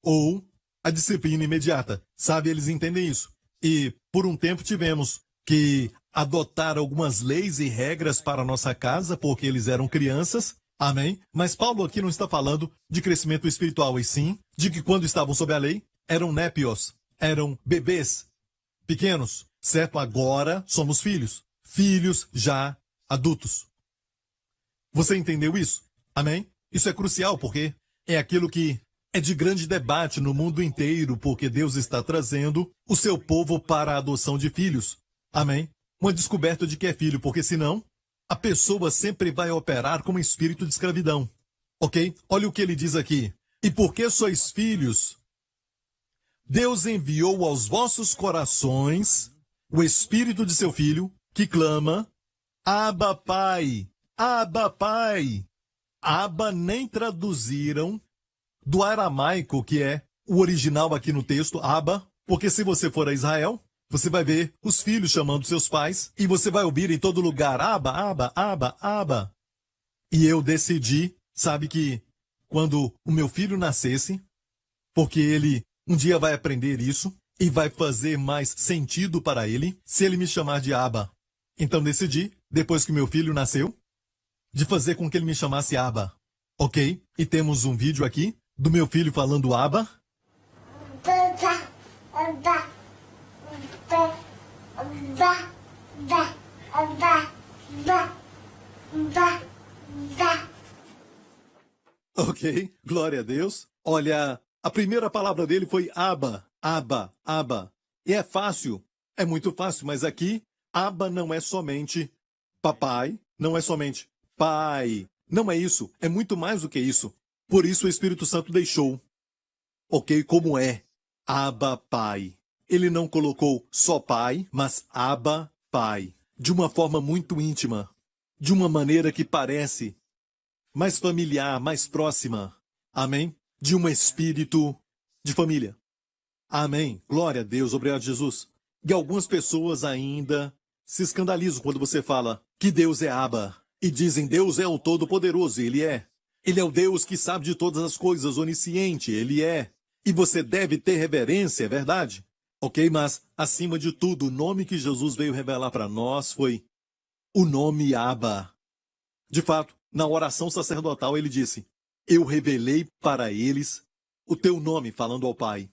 ou a disciplina imediata. Sabe, eles entendem isso. E por um tempo tivemos que adotar algumas leis e regras para a nossa casa, porque eles eram crianças. Amém? Mas Paulo aqui não está falando de crescimento espiritual, e sim de que quando estavam sob a lei, eram népios, eram bebês pequenos, certo? Agora somos filhos, filhos já adultos. Você entendeu isso? Amém? Isso é crucial porque é aquilo que é de grande debate no mundo inteiro, porque Deus está trazendo o seu povo para a adoção de filhos. Amém? Uma descoberta de que é filho, porque senão a pessoa sempre vai operar como espírito de escravidão. Ok? Olha o que ele diz aqui. E porque sois filhos, Deus enviou aos vossos corações o espírito de seu filho, que clama, Abba, Pai, Abba, Pai. Abba nem traduziram do aramaico, que é o original aqui no texto, Abba, porque se você for a Israel, você vai ver os filhos chamando seus pais e você vai ouvir em todo lugar, Abba, Abba, Abba, Abba. E eu decidi, sabe que quando o meu filho nascesse, porque ele um dia vai aprender isso e vai fazer mais sentido para ele se ele me chamar de Abba. Então decidi, depois que meu filho nasceu, de fazer com que ele me chamasse Abba. Ok? E temos um vídeo aqui do meu filho falando Abba. Ok, glória a Deus. Olha, a primeira palavra dele foi Abba, Abba, Abba. E é fácil, é muito fácil, mas aqui, Abba não é somente papai, não é somente pai. Não é isso, é muito mais do que isso. Por isso o Espírito Santo deixou. Ok, como é? Abba, Pai. Ele não colocou só pai, mas Abba, Pai. De uma forma muito íntima. De uma maneira que parece mais familiar, mais próxima. Amém? De um espírito de família. Amém. Glória a Deus. Obrigado, Jesus. E algumas pessoas ainda se escandalizam quando você fala que Deus é Abba. E dizem, Deus é o Todo-Poderoso. Ele é. Ele é o Deus que sabe de todas as coisas, onisciente. Ele é. E você deve ter reverência, é verdade? Ok, mas, acima de tudo, o nome que Jesus veio revelar para nós foi o nome Abba. De fato, na oração sacerdotal ele disse, eu revelei para eles o teu nome, falando ao Pai,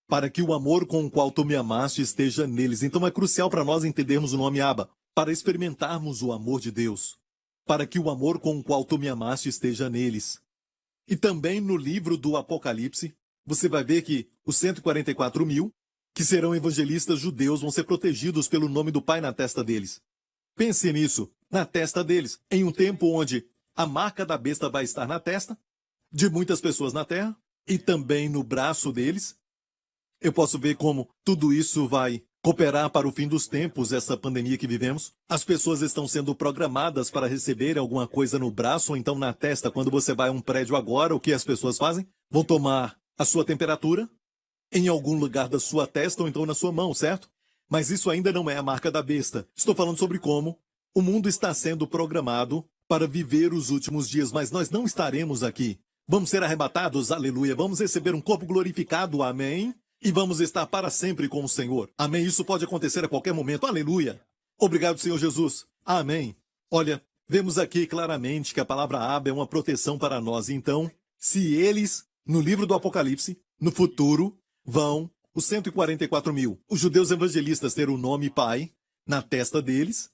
para que o amor com o qual tu me amaste esteja neles. Então é crucial para nós entendermos o nome Abba, para experimentarmos o amor de Deus, para que o amor com o qual tu me amaste esteja neles. E também no livro do Apocalipse, você vai ver que os 144 mil, que serão evangelistas judeus, vão ser protegidos pelo nome do Pai na testa deles. Pense nisso, na testa deles, em um tempo onde a marca da besta vai estar na testa de muitas pessoas na terra e também no braço deles. Eu posso ver como tudo isso vai cooperar para o fim dos tempos, essa pandemia que vivemos. As pessoas estão sendo programadas para receber alguma coisa no braço ou então na testa. Quando você vai a um prédio agora, o que as pessoas fazem? Vão tomar a sua temperatura em algum lugar da sua testa ou então na sua mão, certo? Mas isso ainda não é a marca da besta. Estou falando sobre como o mundo está sendo programado para viver os últimos dias, mas nós não estaremos aqui. Vamos ser arrebatados, aleluia. Vamos receber um corpo glorificado, amém? E vamos estar para sempre com o Senhor. Amém? Isso pode acontecer a qualquer momento. Aleluia. Obrigado, Senhor Jesus. Amém. Olha, vemos aqui claramente que a palavra Abba é uma proteção para nós. Então, se eles, no livro do Apocalipse, no futuro, vão, os 144 mil, os judeus evangelistas ter o nome Pai na testa deles,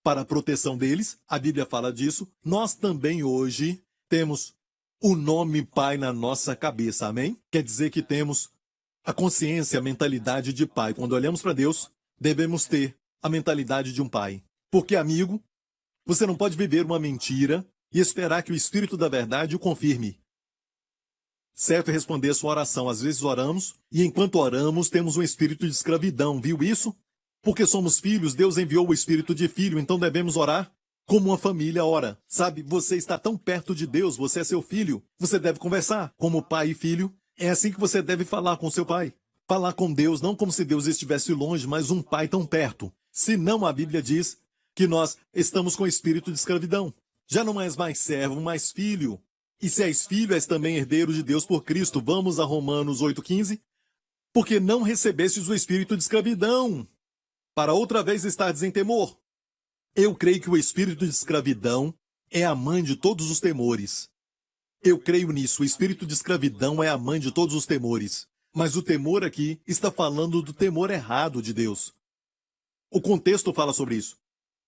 para a proteção deles, a Bíblia fala disso. Nós também hoje temos o nome Pai na nossa cabeça. Amém? Quer dizer que temos a consciência, a mentalidade de pai. Quando olhamos para Deus, devemos ter a mentalidade de um pai. Porque, amigo, você não pode viver uma mentira e esperar que o Espírito da verdade o confirme. Certo é responder a sua oração. Às vezes oramos, e enquanto oramos, temos um espírito de escravidão. Viu isso? Porque somos filhos, Deus enviou o espírito de filho, então devemos orar como uma família ora. Sabe, você está tão perto de Deus, você é seu filho. Você deve conversar como pai e filho. É assim que você deve falar com seu pai. Falar com Deus, não como se Deus estivesse longe, mas um pai tão perto. Senão a Bíblia diz que nós estamos com espírito de escravidão. Já não és mais servo, mas filho. E se és filho, és também herdeiro de Deus por Cristo. Vamos a Romanos 8,15. Porque não recebestes o espírito de escravidão, para outra vez estardes em temor. Eu creio que o espírito de escravidão é a mãe de todos os temores. Eu creio nisso, o espírito de escravidão é a mãe de todos os temores. Mas o temor aqui está falando do temor errado de Deus. O contexto fala sobre isso.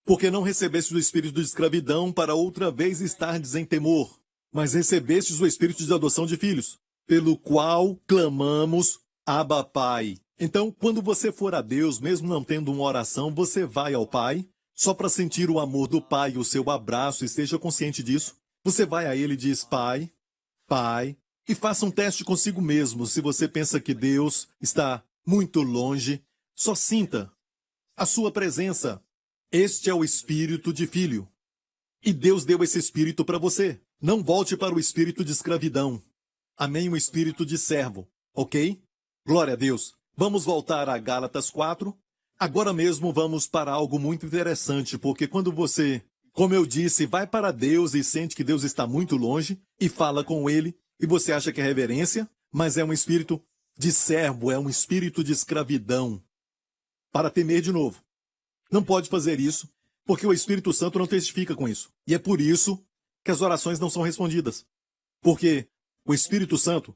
Porque não recebestes o espírito de escravidão para outra vez estardes em temor, mas recebestes o espírito de adoção de filhos, pelo qual clamamos, Abba, Pai. Então, quando você for a Deus, mesmo não tendo uma oração, você vai ao Pai, só para sentir o amor do Pai, o seu abraço, e esteja consciente disso. Você vai a Ele e diz, Pai, Pai, e faça um teste consigo mesmo. Se você pensa que Deus está muito longe, só sinta a sua presença. Este é o espírito de filho. E Deus deu esse espírito para você. Não volte para o espírito de escravidão. Amém? O espírito de servo. Ok? Glória a Deus. Vamos voltar a Gálatas 4. Agora mesmo vamos para algo muito interessante, porque quando você, como eu disse, vai para Deus e sente que Deus está muito longe e fala com Ele, e você acha que é reverência, mas é um espírito de servo, é um espírito de escravidão. Para temer de novo. Não pode fazer isso, porque o Espírito Santo não testifica com isso. E é por isso que as orações não são respondidas. Porque o Espírito Santo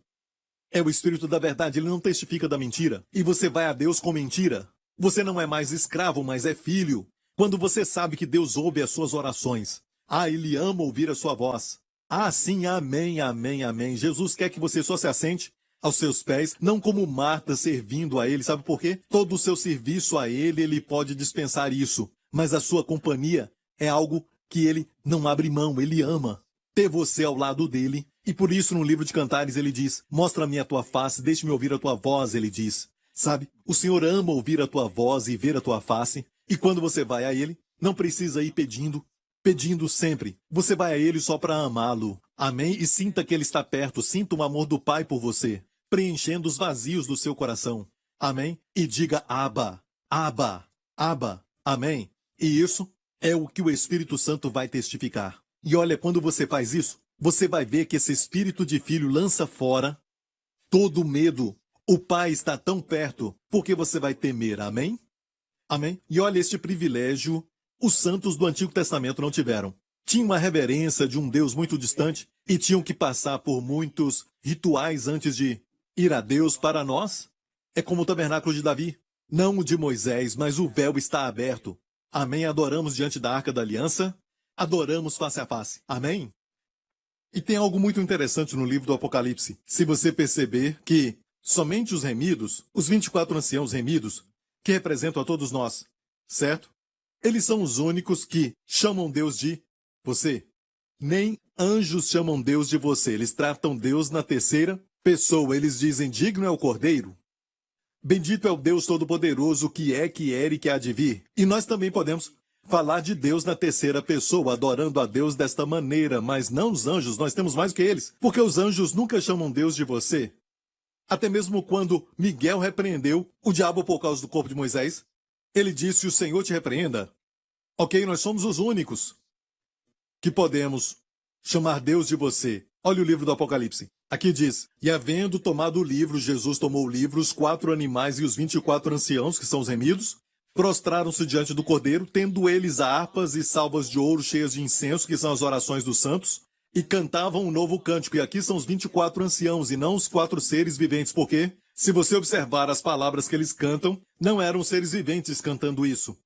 é o Espírito da verdade, ele não testifica da mentira. E você vai a Deus com mentira. Você não é mais escravo, mas é filho. Quando você sabe que Deus ouve as suas orações. Ah, Ele ama ouvir a sua voz. Ah, sim, amém, amém, amém. Jesus quer que você só se assente aos seus pés, não como Marta servindo a Ele. Sabe por quê? Todo o seu serviço a Ele, Ele pode dispensar isso. Mas a sua companhia é algo que Ele não abre mão, Ele ama ter você ao lado dele. E por isso no livro de Cantares ele diz, mostra-me a tua face, deixe-me ouvir a tua voz, ele diz. Sabe, o Senhor ama ouvir a tua voz e ver a tua face. E quando você vai a Ele, não precisa ir pedindo sempre. Você vai a Ele só para amá-lo. Amém? E sinta que Ele está perto, sinta o amor do Pai por você, preenchendo os vazios do seu coração. Amém? E diga Abba, Abba, Abba. Amém? E isso é o que o Espírito Santo vai testificar. E olha, quando você faz isso, você vai ver que esse espírito de filho lança fora todo medo. O Pai está tão perto, porque você vai temer. Amém? Amém? E olha, este privilégio os santos do Antigo Testamento não tiveram. Tinham uma reverência de um Deus muito distante e tinham que passar por muitos rituais antes de ir a Deus. Para nós, é como o tabernáculo de Davi. Não o de Moisés, mas o véu está aberto. Amém? Adoramos diante da Arca da Aliança. Adoramos face a face. Amém? E tem algo muito interessante no livro do Apocalipse. Se você perceber que somente os remidos, os 24 anciãos remidos, que representam a todos nós, certo? Eles são os únicos que chamam Deus de você. Nem anjos chamam Deus de você. Eles tratam Deus na terceira pessoa. Eles dizem, digno é o Cordeiro. Bendito é o Deus Todo-Poderoso que é, que era e que há de vir. E nós também podemos falar de Deus na terceira pessoa, adorando a Deus desta maneira, mas não os anjos, nós temos mais do que eles. Porque os anjos nunca chamam Deus de você. Até mesmo quando Miguel repreendeu o diabo por causa do corpo de Moisés, ele disse, o Senhor te repreenda. Ok, nós somos os únicos que podemos chamar Deus de você. Olha o livro do Apocalipse. Aqui diz, e havendo tomado o livro, Jesus tomou o livro, os 4 animais e os 24 anciãos, que são os remidos, prostraram-se diante do Cordeiro, tendo eles harpas e salvas de ouro cheias de incenso, que são as orações dos santos, e cantavam um novo cântico. E aqui são os 24 anciãos, e não os 4 seres viventes, porque, se você observar as palavras que eles cantam, não eram seres viventes cantando isso.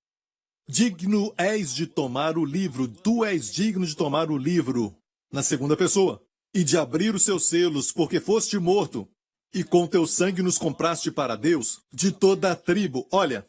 Digno és de tomar o livro, tu és digno de tomar o livro, na segunda pessoa, e de abrir os seus selos, porque foste morto, e com teu sangue nos compraste para Deus, de toda a tribo. Olha,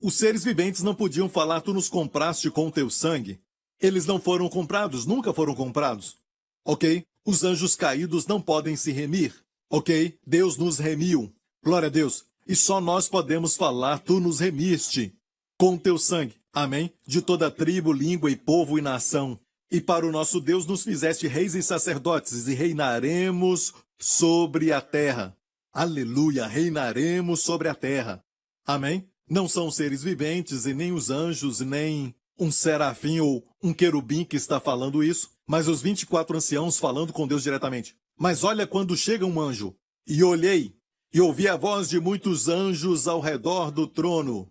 os seres viventes não podiam falar, tu nos compraste com teu sangue. Eles não foram comprados, nunca foram comprados. Ok? Os anjos caídos não podem se remir. Ok? Deus nos remiu. Glória a Deus. E só nós podemos falar, tu nos remiste com teu sangue. Amém? De toda tribo, língua e povo e nação. E para o nosso Deus nos fizeste reis e sacerdotes, e reinaremos sobre a terra. Aleluia, reinaremos sobre a terra. Amém? Não são seres viventes, e nem os anjos, nem um serafim ou um querubim que está falando isso, mas os 24 anciãos falando com Deus diretamente. Mas olha quando chega um anjo, e olhei, e ouvi a voz de muitos anjos ao redor do trono,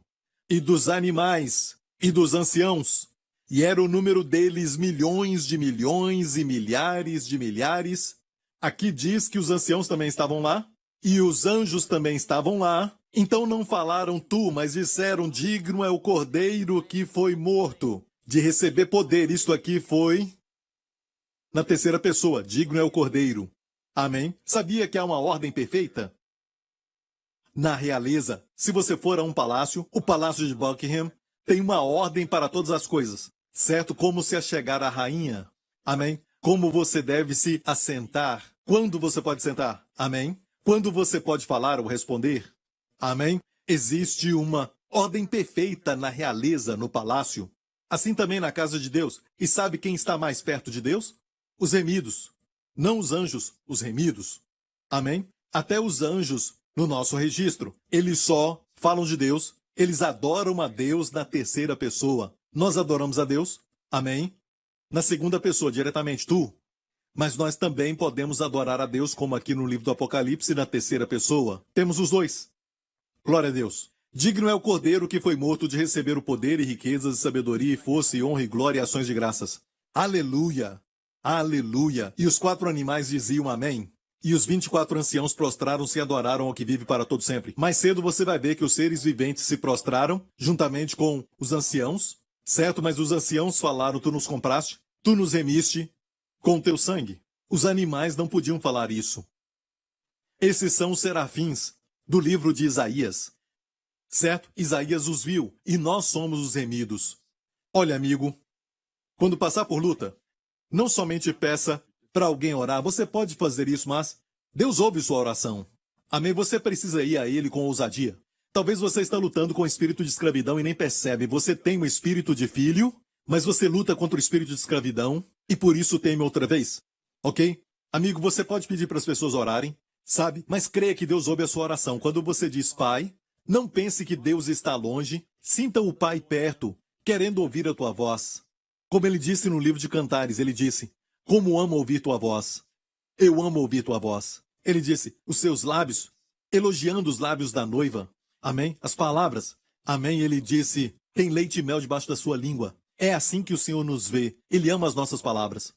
e dos animais, e dos anciãos, e era o número deles milhões de milhões e milhares de milhares. Aqui diz que os anciãos também estavam lá, e os anjos também estavam lá. Então não falaram tu, mas disseram, digno é o cordeiro que foi morto de receber poder. Isto aqui foi na terceira pessoa, digno é o cordeiro. Amém? Sabia que há uma ordem perfeita? Na realeza, se você for a um palácio, o palácio de Buckingham tem uma ordem para todas as coisas, certo? Como se achegar à rainha. Amém? Como você deve se assentar. Quando você pode sentar. Amém? Quando você pode falar ou responder. Amém? Existe uma ordem perfeita na realeza, no palácio. Assim também na casa de Deus. E sabe quem está mais perto de Deus? Os remidos. Não os anjos, os remidos. Amém? Até os anjos, no nosso registro, eles só falam de Deus, eles adoram a Deus na terceira pessoa. Nós adoramos a Deus. Amém? Na segunda pessoa, diretamente, tu. Mas nós também podemos adorar a Deus, como aqui no livro do Apocalipse, na terceira pessoa. Temos os dois. Glória a Deus. Digno é o cordeiro que foi morto de receber o poder e riquezas e sabedoria e força e honra e glória e ações de graças. Aleluia! Aleluia! E os 4 animais diziam amém. E os 24 anciãos prostraram-se e adoraram ao que vive para todo sempre. Mais cedo você vai ver que os seres viventes se prostraram, juntamente com os anciãos, certo? Mas os anciãos falaram, tu nos compraste, tu nos remiste com teu sangue. Os animais não podiam falar isso. Esses são os serafins do livro de Isaías, certo? Isaías os viu, e nós somos os remidos. Olha, amigo, quando passar por luta, não somente peça para alguém orar, você pode fazer isso, mas Deus ouve sua oração. Amém? Você precisa ir a Ele com ousadia. Talvez você está lutando com o espírito de escravidão e nem percebe. Você tem um espírito de filho, mas você luta contra o espírito de escravidão e por isso teme outra vez. Ok? Amigo, você pode pedir para as pessoas orarem, sabe? Mas creia que Deus ouve a sua oração. Quando você diz Pai, não pense que Deus está longe. Sinta o Pai perto, querendo ouvir a tua voz. Como ele disse no livro de Cantares, ele disse, como amo ouvir tua voz. Eu amo ouvir tua voz. Ele disse, os seus lábios, elogiando os lábios da noiva. Amém? As palavras. Amém? Ele disse, tem leite e mel debaixo da sua língua. É assim que o Senhor nos vê. Ele ama as nossas palavras.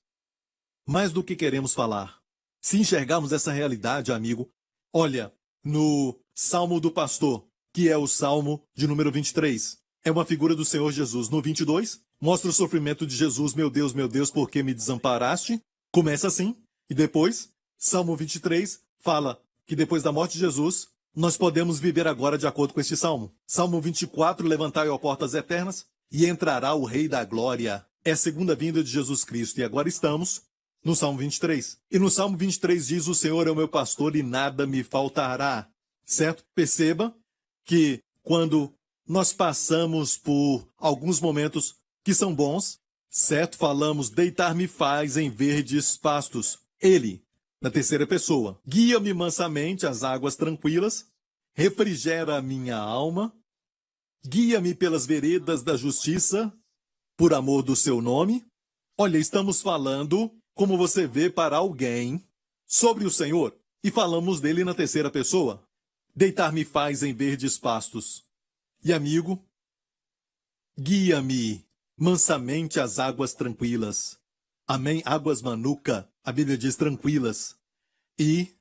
Mais do que queremos falar. Se enxergarmos essa realidade, amigo, olha, no Salmo do Pastor, que é o Salmo de número 23, é uma figura do Senhor Jesus. No 22, mostra o sofrimento de Jesus, meu Deus, por que me desamparaste? Começa assim. E depois, Salmo 23, fala que depois da morte de Jesus, nós podemos viver agora de acordo com este Salmo. Salmo 24, levantai, ó portas eternas, e entrará o Rei da Glória. É a segunda vinda de Jesus Cristo. E agora estamos no Salmo 23. E no Salmo 23 diz, o Senhor é o meu pastor e nada me faltará. Certo? Perceba que quando nós passamos por alguns momentos que são bons, certo? Falamos, deitar-me faz em verdes pastos. Ele, na terceira pessoa, guia-me mansamente às águas tranquilas, refrigera a minha alma, guia-me pelas veredas da justiça, por amor do seu nome. Olha, estamos falando, como você vê, para alguém sobre o Senhor, e falamos dele na terceira pessoa. Deitar-me faz em verdes pastos. E amigo, guia-me mansamente às águas tranquilas. Amém? Águas manuca, a Bíblia diz tranquilas. E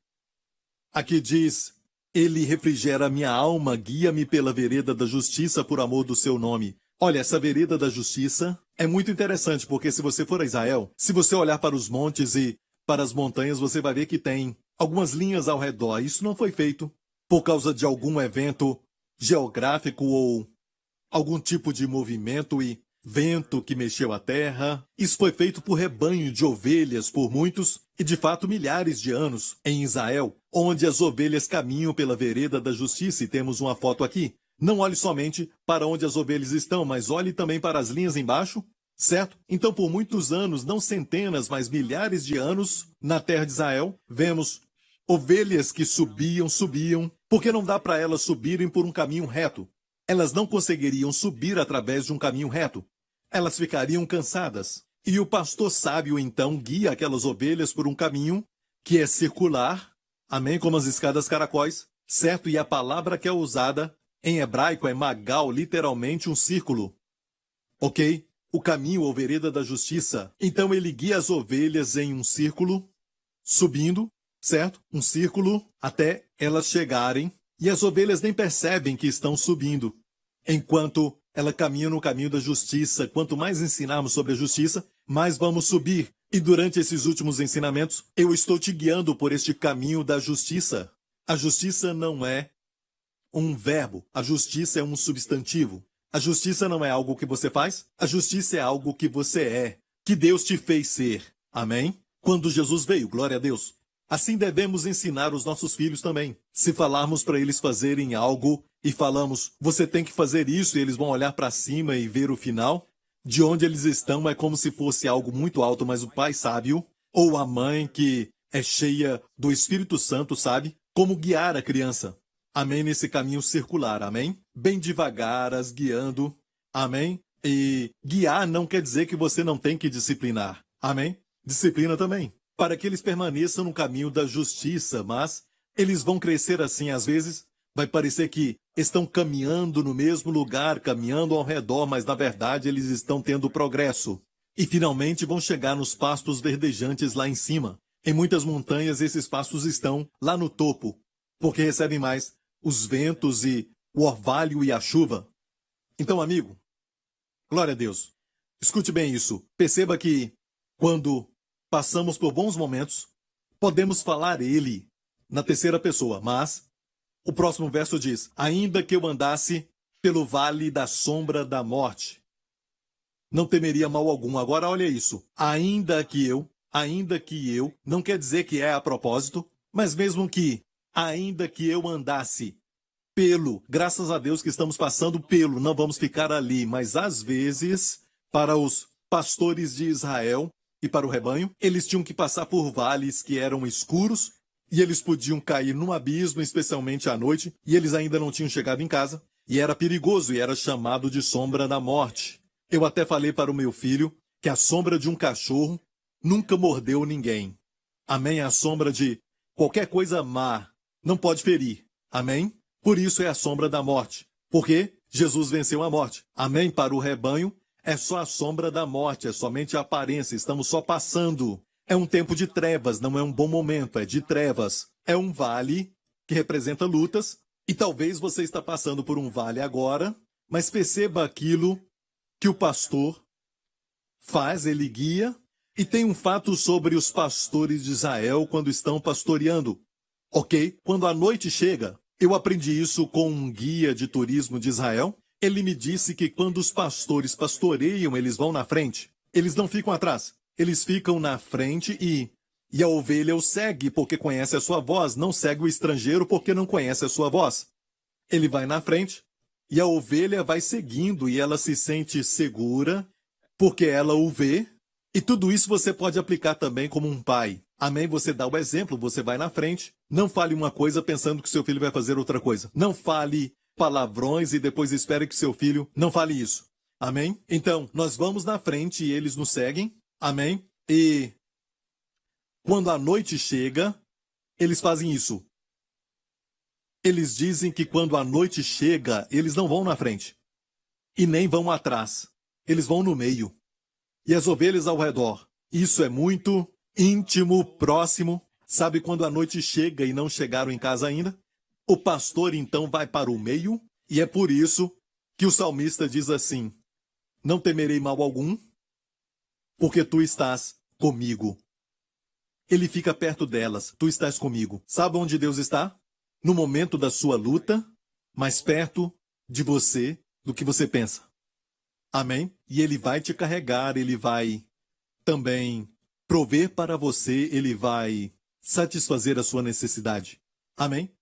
aqui diz, ele refrigera a minha alma, guia-me pela vereda da justiça por amor do seu nome. Olha, essa vereda da justiça é muito interessante, porque se você for a Israel, se você olhar para os montes e para as montanhas, você vai ver que tem algumas linhas ao redor. Isso não foi feito por causa de algum evento geográfico ou algum tipo de movimento, e vento que mexeu a terra. Isso foi feito por rebanho de ovelhas por muitos e de fato milhares de anos em Israel, onde as ovelhas caminham pela vereda da justiça, e temos uma foto aqui. Não olhe somente para onde as ovelhas estão, mas olhe também para as linhas embaixo, certo? Então, por muitos anos, não centenas, mas milhares de anos, na terra de Israel, vemos ovelhas que subiam, porque não dá para elas subirem por um caminho reto. Elas não conseguiriam subir através de um caminho reto. Elas ficariam cansadas. E o pastor sábio, então, guia aquelas ovelhas por um caminho que é circular, amém, como as escadas caracóis, certo? E a palavra que é usada em hebraico é magal, literalmente um círculo, ok? O caminho ou vereda da justiça. Então ele guia as ovelhas em um círculo, subindo, certo? Um círculo até elas chegarem, e as ovelhas nem percebem que estão subindo, enquanto ela caminha no caminho da justiça. Quanto mais ensinarmos sobre a justiça, mais vamos subir. E durante esses últimos ensinamentos, eu estou te guiando por este caminho da justiça. A justiça não é um verbo, a justiça é um substantivo. A justiça não é algo que você faz, a justiça é algo que você é, que Deus te fez ser. Amém? Quando Jesus veio, glória a Deus. Assim devemos ensinar os nossos filhos também. Se falarmos para eles fazerem algo e falamos, você tem que fazer isso, e eles vão olhar para cima e ver o final, de onde eles estão é como se fosse algo muito alto, mas o pai sábio, ou a mãe que é cheia do Espírito Santo, sabe como guiar a criança. Amém? Nesse caminho circular, amém? Bem devagar, as guiando, amém? E guiar não quer dizer que você não tem que disciplinar, amém? Disciplina também, para que eles permaneçam no caminho da justiça, mas eles vão crescer assim, às vezes, vai parecer que estão caminhando no mesmo lugar, caminhando ao redor, mas na verdade eles estão tendo progresso. E finalmente vão chegar nos pastos verdejantes lá em cima. Em muitas montanhas esses pastos estão lá no topo, porque recebem mais os ventos e o orvalho e a chuva. Então, amigo, glória a Deus. Escute bem isso. Perceba que quando passamos por bons momentos, podemos falar ele na terceira pessoa, mas o próximo verso diz, ainda que eu andasse pelo vale da sombra da morte, não temeria mal algum. Agora olha isso. Ainda que eu, não quer dizer que é a propósito, mas mesmo que, ainda que eu andasse pelo, graças a Deus que estamos passando pelo, não vamos ficar ali, mas às vezes, para os pastores de Israel e para o rebanho, eles tinham que passar por vales que eram escuros, e eles podiam cair num abismo, especialmente à noite, e eles ainda não tinham chegado em casa, e era perigoso, e era chamado de sombra da morte. Eu até falei para o meu filho que a sombra de um cachorro nunca mordeu ninguém. Amém? A sombra de qualquer coisa má não pode ferir. Amém? Por isso é a sombra da morte. Porque Jesus venceu a morte. Amém? Para o rebanho, é só a sombra da morte, é somente a aparência, estamos só passando. É um tempo de trevas, não é um bom momento, é de trevas. É um vale que representa lutas, e talvez você está passando por um vale agora, mas perceba aquilo que o pastor faz, ele guia, e tem um fato sobre os pastores de Israel quando estão pastoreando. Ok? Quando a noite chega, eu aprendi isso com um guia de turismo de Israel. Ele me disse que quando os pastores pastoreiam, eles vão na frente. Eles não ficam atrás. Eles ficam na frente e a ovelha o segue porque conhece a sua voz, não segue o estrangeiro porque não conhece a sua voz. Ele vai na frente e a ovelha vai seguindo e ela se sente segura porque ela o vê. E tudo isso você pode aplicar também como um pai. Amém? Você dá o exemplo, você vai na frente. Não fale uma coisa pensando que seu filho vai fazer outra coisa. Não fale palavrões e depois espere que seu filho não fale isso. Amém? Então, nós vamos na frente e eles nos seguem. Amém? E quando a noite chega, eles fazem isso. Eles dizem que quando a noite chega, eles não vão na frente. E nem vão atrás. Eles vão no meio. E as ovelhas ao redor. Isso é muito íntimo, próximo. Sabe quando a noite chega e não chegaram em casa ainda? O pastor então vai para o meio. E é por isso que o salmista diz assim, não temerei mal algum, porque tu estás comigo. Ele fica perto delas, tu estás comigo. Sabe onde Deus está? No momento da sua luta, mais perto de você do que você pensa. Amém? E ele vai te carregar, ele vai também prover para você, ele vai satisfazer a sua necessidade. Amém?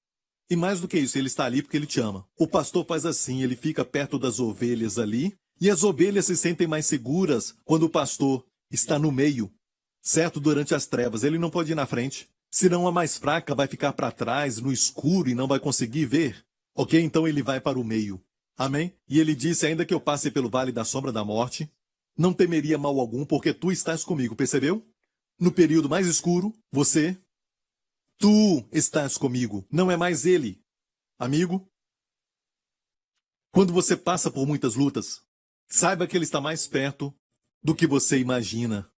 E mais do que isso, ele está ali porque ele te ama. O pastor faz assim, ele fica perto das ovelhas ali, e as ovelhas se sentem mais seguras quando o pastor está no meio, certo? Durante as trevas, ele não pode ir na frente. Senão a mais fraca vai ficar para trás, no escuro, e não vai conseguir ver. Ok? Então ele vai para o meio. Amém? E ele disse, ainda que eu passe pelo vale da sombra da morte, não temeria mal algum, porque tu estás comigo, percebeu? No período mais escuro, tu estás comigo, não é mais ele. Amigo, quando você passa por muitas lutas, saiba que ele está mais perto do que você imagina.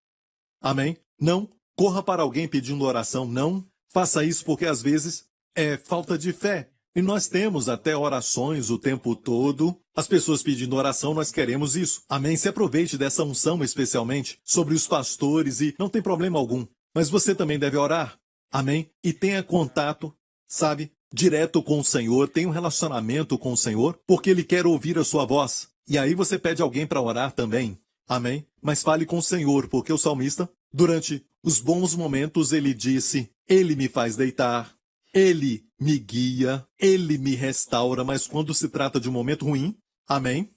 Amém? Não corra para alguém pedindo oração, não faça isso, porque às vezes é falta de fé. E nós temos até orações o tempo todo. As pessoas pedindo oração, nós queremos isso. Amém? Se aproveite dessa unção especialmente sobre os pastores e não tem problema algum. Mas você também deve orar. Amém? E tenha contato, sabe, direto com o Senhor. Tenha um relacionamento com o Senhor, porque Ele quer ouvir a sua voz. E aí você pede alguém para orar também. Amém? Mas fale com o Senhor, porque o salmista, durante os bons momentos, ele disse, Ele me faz deitar. Ele me guia, Ele me restaura, mas quando se trata de um momento ruim, amém?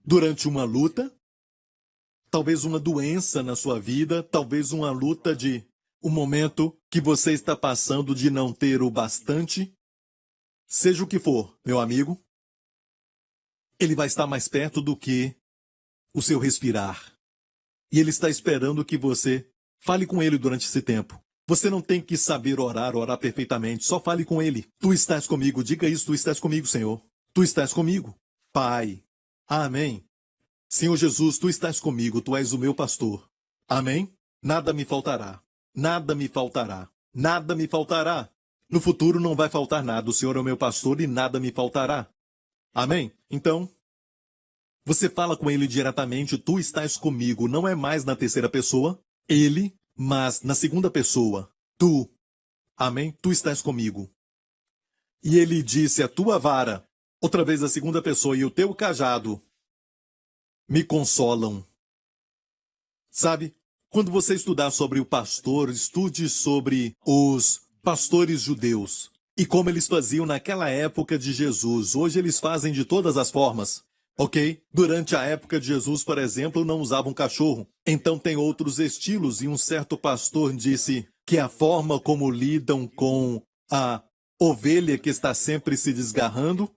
Durante uma luta, talvez uma doença na sua vida, talvez uma luta de um momento que você está passando de não ter o bastante, seja o que for, meu amigo, Ele vai estar mais perto do que o seu respirar. E Ele está esperando que você fale com Ele durante esse tempo. Você não tem que saber orar perfeitamente, só fale com Ele. Tu estás comigo, diga isso, tu estás comigo, Senhor. Tu estás comigo, Pai. Amém. Senhor Jesus, tu estás comigo, tu és o meu pastor. Amém? Nada me faltará, nada me faltará, nada me faltará. No futuro não vai faltar nada, o Senhor é o meu pastor e nada me faltará. Amém? Então, você fala com Ele diretamente, tu estás comigo, não é mais na terceira pessoa, Ele, mas na segunda pessoa, tu, amém? Tu estás comigo. E ele disse, a tua vara, outra vez a segunda pessoa, e o teu cajado me consolam. Sabe, quando você estudar sobre o pastor, estude sobre os pastores judeus e como eles faziam naquela época de Jesus. Hoje eles fazem de todas as formas. Ok? Durante a época de Jesus, por exemplo, não usavam cachorro. Então tem outros estilos e um certo pastor disse que a forma como lidam com a ovelha que está sempre se desgarrando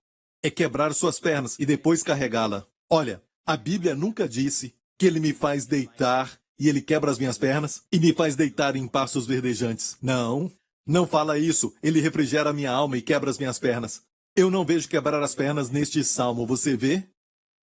é quebrar suas pernas e depois carregá-la. Olha, a Bíblia nunca disse que ele me faz deitar e ele quebra as minhas pernas e me faz deitar em pastos verdejantes. Não, não fala isso. Ele refrigera a minha alma e quebra as minhas pernas. Eu não vejo quebrar as pernas neste salmo, você vê?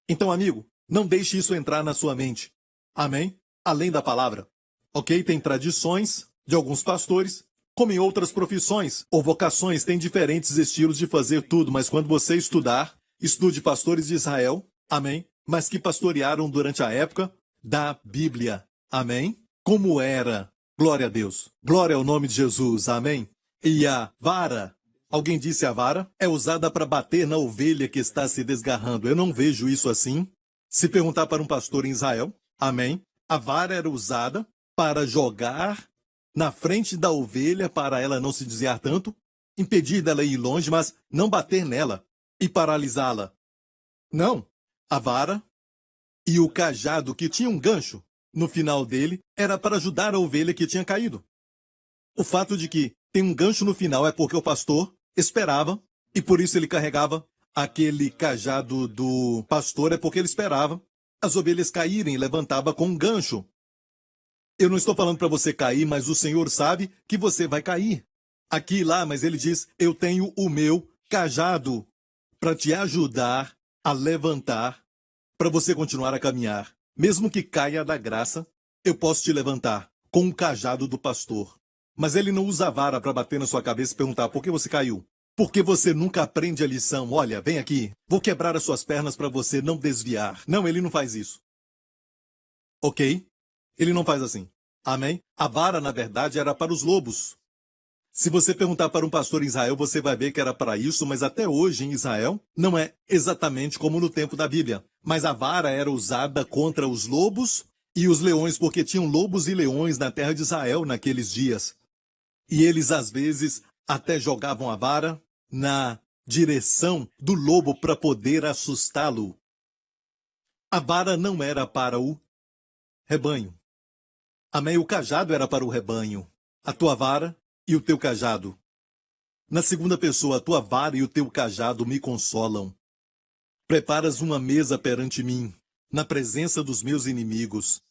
Então, amigo, não deixe isso entrar na sua mente. Amém? Além da palavra. Ok? Tem tradições de alguns pastores, como em outras profissões ou vocações, tem diferentes estilos de fazer tudo, mas quando você estudar, estude pastores de Israel, amém? Mas que pastorearam durante a época da Bíblia, amém? Como era, glória a Deus, glória ao nome de Jesus, amém? E a vara, alguém disse a vara, é usada para bater na ovelha que está se desgarrando. Eu não vejo isso assim. Se perguntar para um pastor em Israel, amém? A vara era usada para jogar na frente da ovelha para ela não se desviar tanto, impedir dela ir longe, mas não bater nela e paralisá-la. Não. A vara e o cajado que tinha um gancho no final dele era para ajudar a ovelha que tinha caído. O fato de que tem um gancho no final é porque o pastor esperava, e por isso ele carregava aquele cajado do pastor, é porque ele esperava as ovelhas caírem e levantava com um gancho. Eu não estou falando para você cair, mas o Senhor sabe que você vai cair. Aqui e lá, mas ele diz, eu tenho o meu cajado para te ajudar a levantar, para você continuar a caminhar. Mesmo que caia da graça, eu posso te levantar com o cajado do pastor. Mas ele não usa a vara para bater na sua cabeça e perguntar por que você caiu. Porque você nunca aprende a lição. Olha, vem aqui, vou quebrar as suas pernas para você não desviar. Não, ele não faz isso. Ok? Ele não faz assim. Amém? A vara, na verdade, era para os lobos. Se você perguntar para um pastor em Israel, você vai ver que era para isso, mas até hoje em Israel não é exatamente como no tempo da Bíblia. Mas a vara era usada contra os lobos e os leões, porque tinham lobos e leões na terra de Israel naqueles dias. E eles, às vezes, até jogavam a vara na direção do lobo para poder assustá-lo. A vara não era para o rebanho. Amém? O cajado era para o rebanho. A tua vara e o teu cajado. Na segunda pessoa, a tua vara e o teu cajado me consolam. Preparas uma mesa perante mim, na presença dos meus inimigos.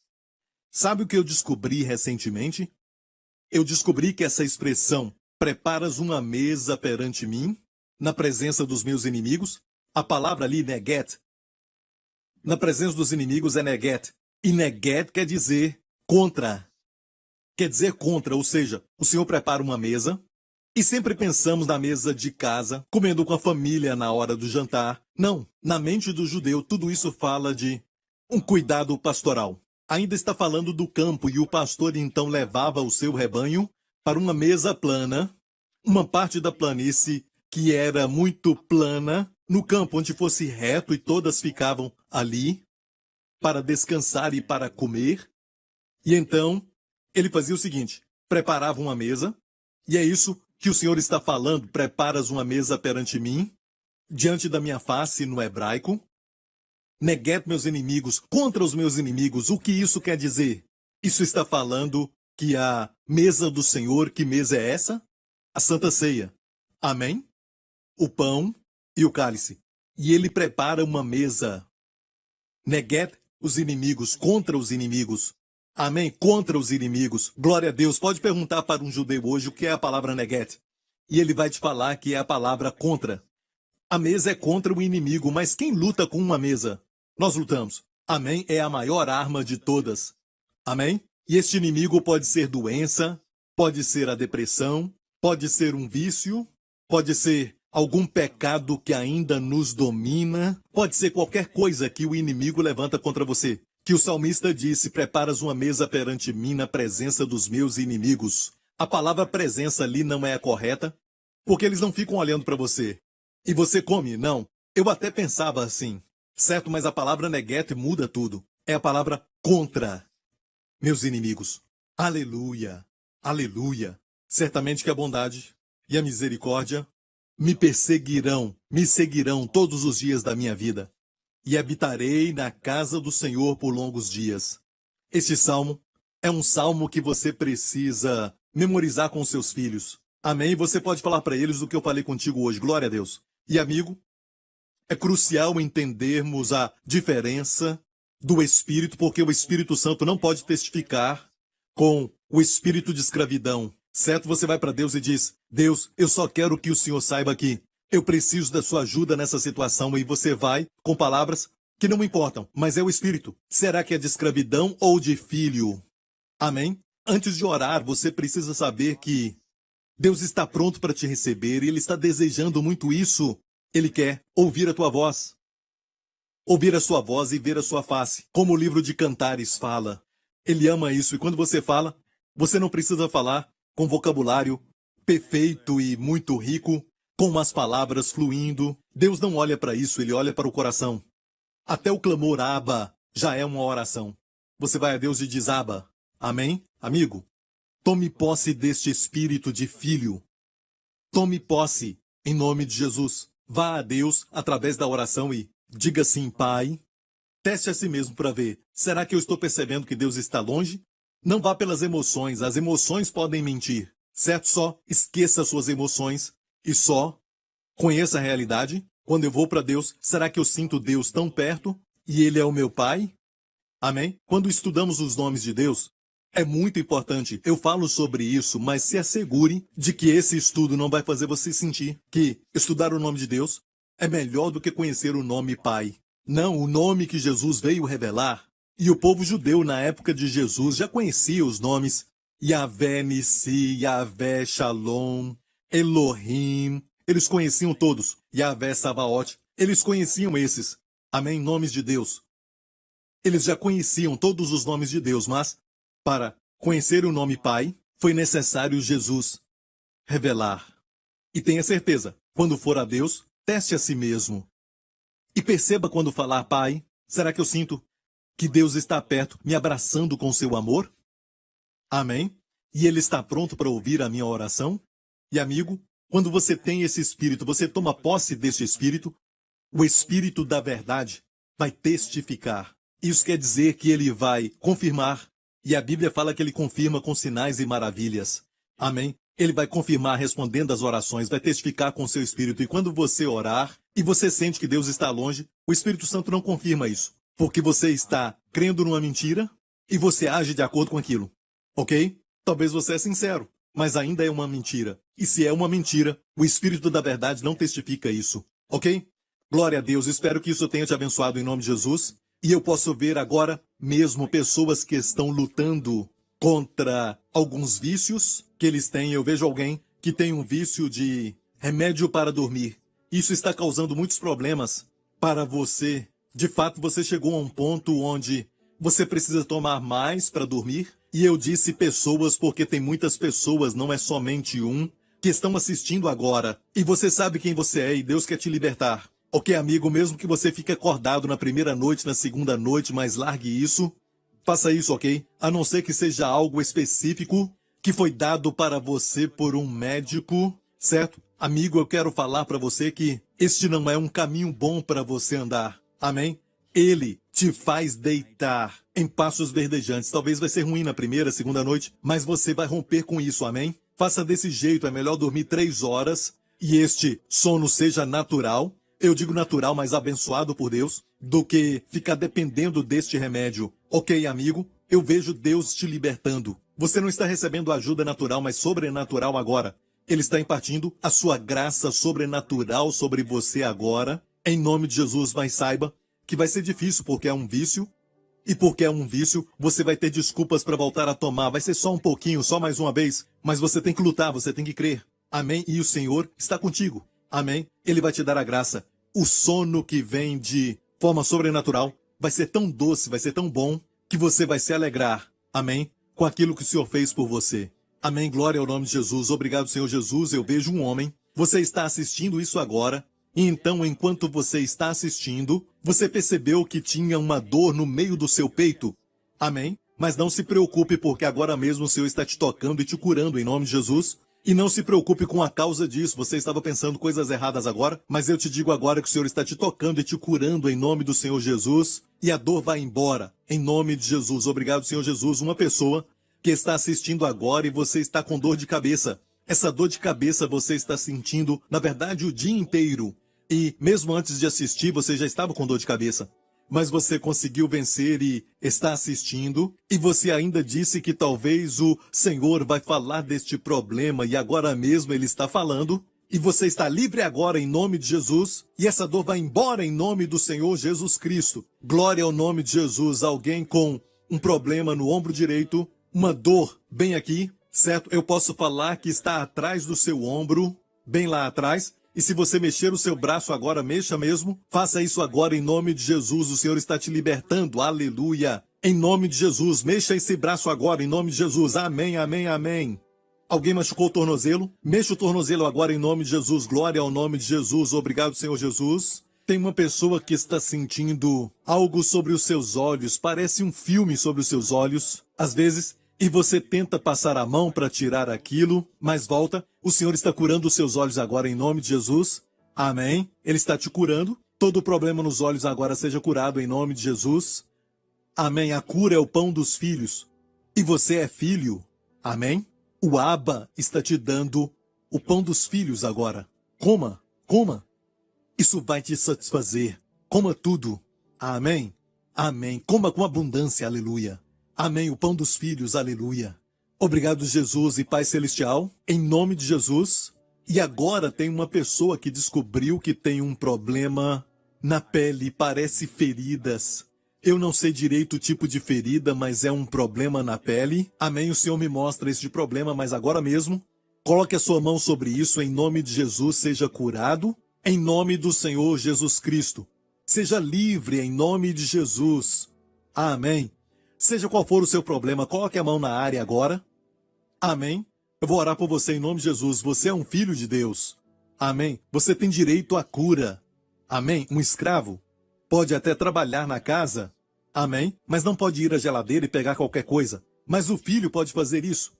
Sabe o que eu descobri recentemente? Eu descobri que essa expressão, preparas uma mesa perante mim, na presença dos meus inimigos, a palavra ali, neget, na presença dos inimigos é neget. E neget quer dizer contra. Quer dizer contra, ou seja, o Senhor prepara uma mesa e sempre pensamos na mesa de casa, comendo com a família na hora do jantar. Não, na mente do judeu, tudo isso fala de um cuidado pastoral. Ainda está falando do campo e o pastor então levava o seu rebanho para uma mesa plana, uma parte da planície que era muito plana, no campo onde fosse reto e todas ficavam ali para descansar e para comer. E então ele fazia o seguinte, preparava uma mesa, e é isso que o Senhor está falando, preparas uma mesa perante mim, diante da minha face no hebraico, neguet meus inimigos, contra os meus inimigos. O que isso quer dizer? Isso está falando que a mesa do Senhor, que mesa é essa? A Santa Ceia. Amém? O pão e o cálice. E ele prepara uma mesa, neguet os inimigos, contra os inimigos. Amém? Contra os inimigos. Glória a Deus. Pode perguntar para um judeu hoje o que é a palavra neguet. E ele vai te falar que é a palavra contra. A mesa é contra o inimigo, mas quem luta com uma mesa? Nós lutamos. Amém? É a maior arma de todas. Amém? E este inimigo pode ser doença, pode ser a depressão, pode ser um vício, pode ser algum pecado que ainda nos domina, pode ser qualquer coisa que o inimigo levanta contra você. Que o salmista disse, preparas uma mesa perante mim na presença dos meus inimigos. A palavra presença ali não é a correta, porque eles não ficam olhando para você. E você come? Não. Eu até pensava assim, certo? Mas a palavra neguet muda tudo. É a palavra contra meus inimigos. Aleluia, aleluia. Certamente que a bondade e a misericórdia me perseguirão, me seguirão todos os dias da minha vida. E habitarei na casa do Senhor por longos dias. Este salmo é um salmo que você precisa memorizar com seus filhos. Amém? Você pode falar para eles o que eu falei contigo hoje. Glória a Deus. E amigo, é crucial entendermos a diferença do Espírito, porque o Espírito Santo não pode testificar com o espírito de escravidão. Certo? Você vai para Deus e diz, Deus, eu só quero que o Senhor saiba que eu preciso da sua ajuda nessa situação, e você vai com palavras que não importam, mas é o Espírito. Será que é de escravidão ou de filho? Amém? Antes de orar, você precisa saber que Deus está pronto para te receber e Ele está desejando muito isso. Ele quer ouvir a tua voz. Ouvir a sua voz e ver a sua face. Como o livro de Cantares fala. Ele ama isso, e quando você fala, você não precisa falar com vocabulário perfeito e muito rico, com as palavras fluindo. Deus não olha para isso, Ele olha para o coração. Até o clamor Abba já é uma oração. Você vai a Deus e diz Abba. Amém? Amigo, tome posse deste espírito de filho. Tome posse em nome de Jesus. Vá a Deus através da oração e diga assim, Pai. Teste a si mesmo para ver. Será que eu estou percebendo que Deus está longe? Não vá pelas emoções. As emoções podem mentir. Certo? Só esqueça suas emoções e só conheça a realidade. Quando eu vou para Deus, será que eu sinto Deus tão perto e Ele é o meu Pai? Amém? Quando estudamos os nomes de Deus, é muito importante. Eu falo sobre isso, mas se assegure de que esse estudo não vai fazer você sentir que estudar o nome de Deus é melhor do que conhecer o nome Pai. Não, o nome que Jesus veio revelar. E o povo judeu na época de Jesus já conhecia os nomes Yahvé Nissi, Yahvé Shalom, Elohim. Eles conheciam todos. Yahvé Sabaoth. Eles conheciam esses. Amém? Nomes de Deus. Eles já conheciam todos os nomes de Deus, mas para conhecer o nome Pai, foi necessário Jesus. revelar. E tenha certeza, quando for a Deus, teste a si mesmo. E perceba quando falar, Pai, será que eu sinto que Deus está perto, me abraçando com seu amor? Amém? E Ele está pronto para ouvir a minha oração? E amigo, quando você tem esse Espírito, você toma posse desse Espírito, o Espírito da verdade vai testificar. Isso quer dizer que ele vai confirmar, e a Bíblia fala que ele confirma com sinais e maravilhas. Amém? Ele vai confirmar respondendo às orações, vai testificar com seu Espírito. E quando você orar e você sente que Deus está longe, o Espírito Santo não confirma isso, porque você está crendo numa mentira e você age de acordo com aquilo. Ok? Talvez você é sincero, mas ainda é uma mentira. E se é uma mentira, o Espírito da verdade não testifica isso. Ok? Glória a Deus, espero que isso tenha te abençoado em nome de Jesus. E eu posso ver agora mesmo pessoas que estão lutando contra alguns vícios que eles têm. Eu vejo alguém que tem um vício de remédio para dormir. Isso está causando muitos problemas para você. De fato, você chegou a um ponto onde você precisa tomar mais para dormir. E eu disse pessoas porque tem muitas pessoas, não é somente um, que estão assistindo agora. E você sabe quem você é e Deus quer te libertar. Ok, amigo, mesmo que você fique acordado na primeira noite, na segunda noite, mas largue isso. Faça isso, ok? A não ser que seja algo específico que foi dado para você por um médico, certo? Amigo, eu quero falar para você que este não é um caminho bom para você andar. Amém? Ele te faz deitar em passos verdejantes. Talvez vai ser ruim na primeira, segunda noite, mas você vai romper com isso, amém? Faça desse jeito, é melhor dormir 3 horas e este sono seja natural. Eu digo natural, mas abençoado por Deus, do que ficar dependendo deste remédio. Ok, amigo, eu vejo Deus te libertando. Você não está recebendo ajuda natural, mas sobrenatural agora. Ele está impartindo a sua graça sobrenatural sobre você agora, em nome de Jesus, mas saiba que vai ser difícil porque é um vício, e porque é um vício, você vai ter desculpas para voltar a tomar. Vai ser só um pouquinho, só mais uma vez, mas você tem que lutar, você tem que crer. Amém? E o Senhor está contigo. Amém? Ele vai te dar a graça. O sono que vem de forma sobrenatural vai ser tão doce, vai ser tão bom, que você vai se alegrar, amém, com aquilo que o Senhor fez por você. Amém, glória ao nome de Jesus. Obrigado, Senhor Jesus. Eu vejo um homem, você está assistindo isso agora, e então, enquanto você está assistindo, você percebeu que tinha uma dor no meio do seu peito. Amém? Mas não se preocupe, porque agora mesmo o Senhor está te tocando e te curando em nome de Jesus. E não se preocupe com a causa disso. Você estava pensando coisas erradas agora, mas eu te digo agora que o Senhor está te tocando e te curando em nome do Senhor Jesus. E a dor vai embora, em nome de Jesus. Obrigado, Senhor Jesus. Uma pessoa que está assistindo agora e você está com dor de cabeça. Essa dor de cabeça você está sentindo, na verdade, o dia inteiro. E mesmo antes de assistir, você já estava com dor de cabeça. Mas você conseguiu vencer e está assistindo, e você ainda disse que talvez o Senhor vai falar deste problema, e agora mesmo Ele está falando, e você está livre agora em nome de Jesus, e essa dor vai embora em nome do Senhor Jesus Cristo. Glória ao nome de Jesus. Alguém com um problema no ombro direito, uma dor bem aqui, certo? Eu posso falar que está atrás do seu ombro, bem lá atrás. E se você mexer o seu braço agora, mexa mesmo. Faça isso agora em nome de Jesus. O Senhor está te libertando. Aleluia. Em nome de Jesus. Mexa esse braço agora em nome de Jesus. Amém, amém, amém. Alguém machucou o tornozelo? Mexa o tornozelo agora em nome de Jesus. Glória ao nome de Jesus. Obrigado, Senhor Jesus. Tem uma pessoa que está sentindo algo sobre os seus olhos. Parece um filme sobre os seus olhos. Às vezes... E você tenta passar a mão para tirar aquilo, mas volta. O Senhor está curando os seus olhos agora em nome de Jesus. Amém. Ele está te curando. Todo problema nos olhos agora seja curado em nome de Jesus. Amém. A cura é o pão dos filhos. E você é filho. Amém. O Abba está te dando o pão dos filhos agora. Coma, coma. Isso vai te satisfazer. Coma tudo. Amém. Amém. Coma com abundância. Aleluia. Amém, o pão dos filhos, aleluia. Obrigado, Jesus e Pai Celestial, em nome de Jesus. E agora tem uma pessoa que descobriu que tem um problema na pele, parece feridas. Eu não sei direito o tipo de ferida, mas é um problema na pele. Amém, o Senhor me mostra este problema, mas agora mesmo, coloque a sua mão sobre isso, em nome de Jesus, seja curado, em nome do Senhor Jesus Cristo. Seja livre, em nome de Jesus. Amém. Seja qual for o seu problema, coloque a mão na área agora. Amém. Eu vou orar por você em nome de Jesus. Você é um filho de Deus. Amém. Você tem direito à cura. Amém. Um escravo pode até trabalhar na casa. Amém. Mas não pode ir à geladeira e pegar qualquer coisa. Mas o filho pode fazer isso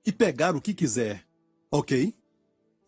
e pegar o que quiser. Ok?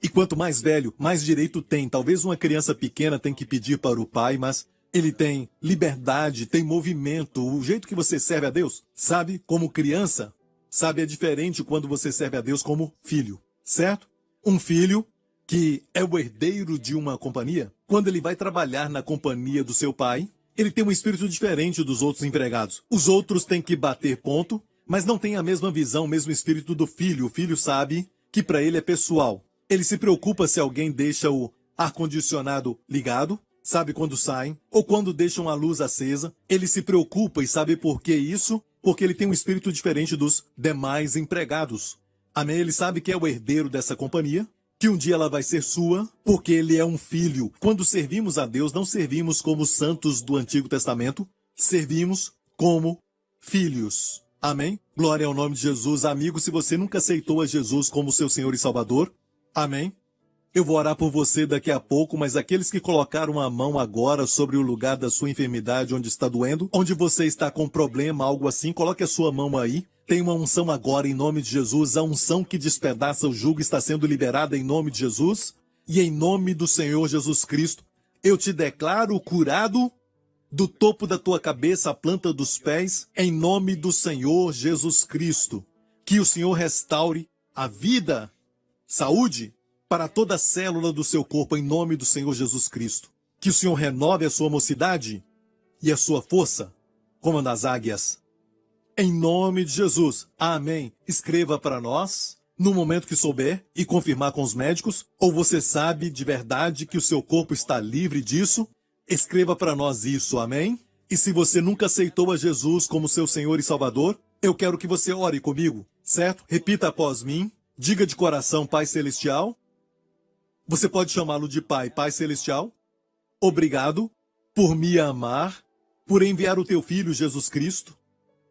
E quanto mais velho, mais direito tem. Talvez uma criança pequena tenha que pedir para o pai, mas ele tem liberdade, tem movimento. O jeito que você serve a Deus, sabe, como criança, sabe, é diferente quando você serve a Deus como filho, certo? Um filho que é o herdeiro de uma companhia, quando ele vai trabalhar na companhia do seu pai, ele tem um espírito diferente dos outros empregados. Os outros têm que bater ponto, mas não tem a mesma visão, o mesmo espírito do filho. O filho sabe que para ele é pessoal. Ele se preocupa se alguém deixa o ar-condicionado ligado, sabe quando saem, ou quando deixam a luz acesa. Ele se preocupa e sabe por que isso? Porque ele tem um espírito diferente dos demais empregados. Amém? Ele sabe que é o herdeiro dessa companhia, que um dia ela vai ser sua, porque ele é um filho. Quando servimos a Deus, não servimos como os santos do Antigo Testamento, servimos como filhos. Amém? Glória ao nome de Jesus. Amigo, se você nunca aceitou a Jesus como seu Senhor e Salvador, amém? Eu vou orar por você daqui a pouco, mas aqueles que colocaram a mão agora sobre o lugar da sua enfermidade, onde está doendo, onde você está com problema, algo assim, coloque a sua mão aí. Tem uma unção agora em nome de Jesus. A unção que despedaça o jugo está sendo liberada em nome de Jesus. E em nome do Senhor Jesus Cristo, eu te declaro curado do topo da tua cabeça à planta dos pés, em nome do Senhor Jesus Cristo. Que o Senhor restaure a vida, saúde, para toda a célula do seu corpo, em nome do Senhor Jesus Cristo. Que o Senhor renove a sua mocidade e a sua força, como a das águias. Em nome de Jesus. Amém. Escreva para nós, no momento que souber, e confirmar com os médicos, ou você sabe de verdade que o seu corpo está livre disso, escreva para nós isso. Amém? E se você nunca aceitou a Jesus como seu Senhor e Salvador, eu quero que você ore comigo, certo? Repita após mim. Diga de coração, Pai Celestial. Você pode chamá-lo de Pai, Pai Celestial. Obrigado por me amar, por enviar o teu Filho Jesus Cristo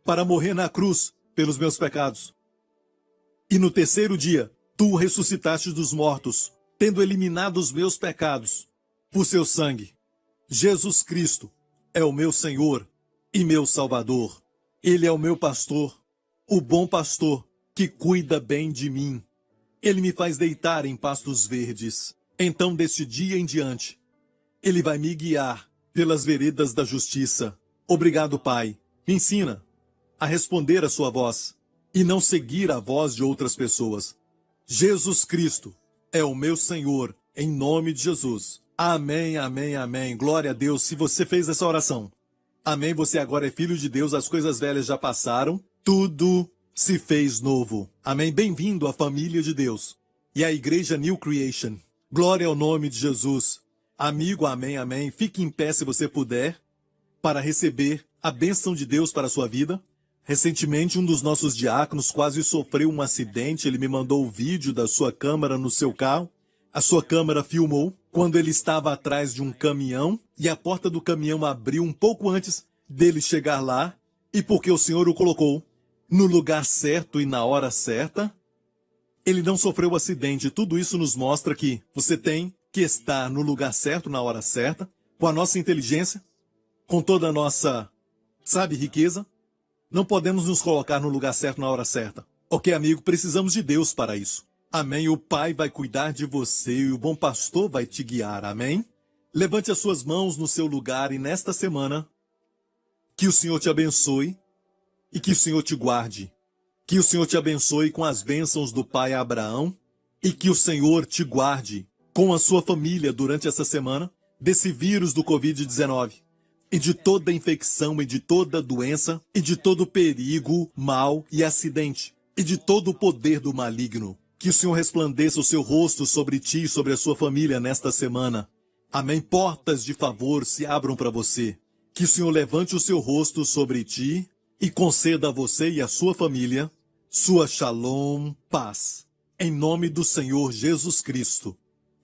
para morrer na cruz pelos meus pecados. E no terceiro dia, tu o ressuscitaste dos mortos, tendo eliminado os meus pecados por seu sangue. Jesus Cristo é o meu Senhor e meu Salvador. Ele é o meu pastor, o bom pastor que cuida bem de mim. Ele me faz deitar em pastos verdes. Então, deste dia em diante, ele vai me guiar pelas veredas da justiça. Obrigado, Pai. Me ensina a responder a sua voz e não seguir a voz de outras pessoas. Jesus Cristo é o meu Senhor, em nome de Jesus. Amém, amém, amém. Glória a Deus. Se você fez essa oração, amém, você agora é filho de Deus, as coisas velhas já passaram, tudo se fez novo. Amém. Bem-vindo à família de Deus e à Igreja New Creation. Glória ao nome de Jesus. Amigo, amém, amém. Fique em pé se você puder para receber a bênção de Deus para a sua vida. Recentemente, um dos nossos diáconos quase sofreu um acidente. Ele me mandou o vídeo da sua câmera no seu carro. A sua câmera filmou quando ele estava atrás de um caminhão e a porta do caminhão abriu um pouco antes dele chegar lá. E porque o Senhor o colocou no lugar certo e na hora certa, ele não sofreu o acidente. Tudo isso nos mostra que você tem que estar no lugar certo, na hora certa, com a nossa inteligência, com toda a nossa, riqueza. Não podemos nos colocar no lugar certo na hora certa. Ok, amigo, precisamos de Deus para isso. Amém? O Pai vai cuidar de você e o bom pastor vai te guiar. Amém? Levante as suas mãos no seu lugar e nesta semana, que o Senhor te abençoe e que o Senhor te guarde. Que o Senhor te abençoe com as bênçãos do Pai Abraão e que o Senhor te guarde com a sua família durante essa semana desse vírus do Covid-19. E de toda infecção, e de toda doença, e de todo perigo, mal e acidente, e de todo o poder do maligno. Que o Senhor resplandeça o seu rosto sobre ti e sobre a sua família nesta semana. Amém. Portas de favor se abram para você. Que o Senhor levante o seu rosto sobre ti e conceda a você e a sua família sua shalom, paz. Em nome do Senhor Jesus Cristo.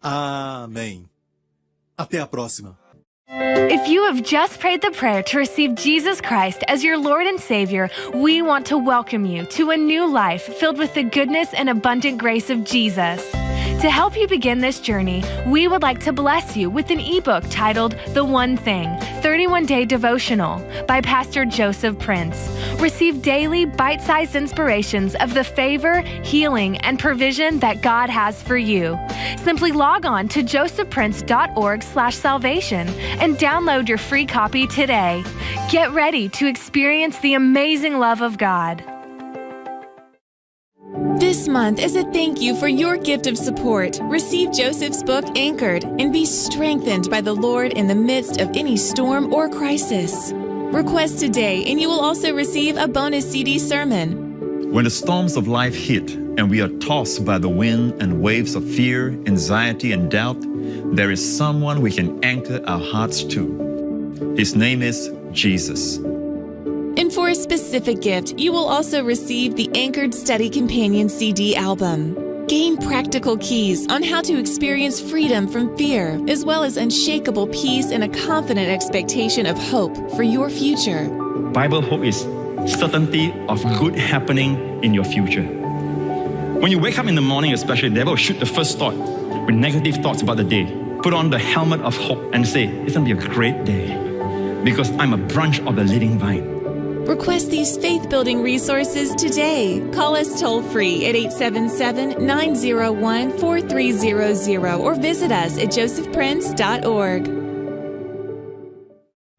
Amém. Até a próxima. If you have just prayed the prayer to receive Jesus Christ as your Lord and Savior, we want to welcome you to a new life filled with the goodness and abundant grace of Jesus. To help you begin this journey, we would like to bless you with an ebook titled The One Thing, 31-Day Devotional by Pastor Joseph Prince. Receive daily bite-sized inspirations of the favor, healing, and provision that God has for you. Simply log on to josephprince.org/salvation and download your free copy today. Get ready to experience the amazing love of God. This month, as a thank you for your gift of support, receive Joseph's book, Anchored, and be strengthened by the Lord in the midst of any storm or crisis. Request today, and you will also receive a bonus CD sermon. When the storms of life hit and we are tossed by the wind and waves of fear, anxiety, and doubt, there is someone we can anchor our hearts to. His name is Jesus. And for a specific gift, you will also receive the Anchored Study Companion CD album. Gain practical keys on how to experience freedom from fear, as well as unshakable peace and a confident expectation of hope for your future. Bible hope is certainty of good happening in your future. When you wake up in the morning especially, the devil will shoot the first thought with negative thoughts about the day. Put on the helmet of hope and say, it's going to be a great day because I'm a branch of the living vine. Request these faith-building resources today. Call us toll-free at 877-901-4300 or visit us at josephprince.org.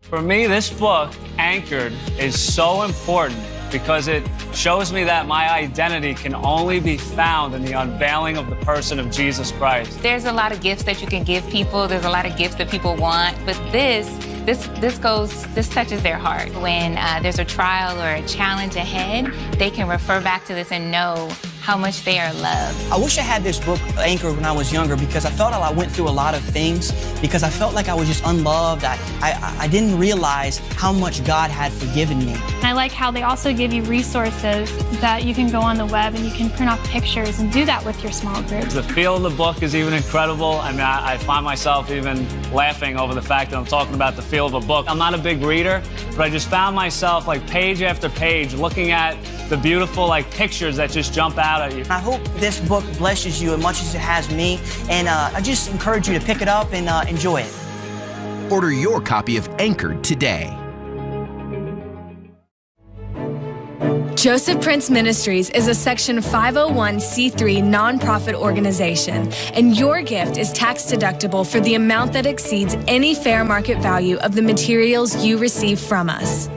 For me, this book, Anchored, is so important because it shows me that my identity can only be found in the unveiling of the person of Jesus Christ. There's a lot of gifts that you can give people. There's a lot of gifts that people want, but this touches their heart. When there's a trial or a challenge ahead, they can refer back to this and know how much they are loved. I wish I had this book, Anchored, when I was younger because I felt like I went through a lot of things because I felt like I was just unloved. I didn't realize how much God had forgiven me. I like how they also give you resources that you can go on the web and you can print off pictures and do that with your small group. The feel of the book is even incredible. I mean, I find myself even laughing over the fact that I'm talking about the feel of a book. I'm not a big reader, but I just found myself like page after page looking at the beautiful like pictures that just jump out at you. I hope this book blesses you as much as it has me, and I just encourage you to pick it up and enjoy it. Order your copy of Anchored today. Joseph Prince Ministries is a Section 501c3 nonprofit organization, and your gift is tax deductible for the amount that exceeds any fair market value of the materials you receive from us.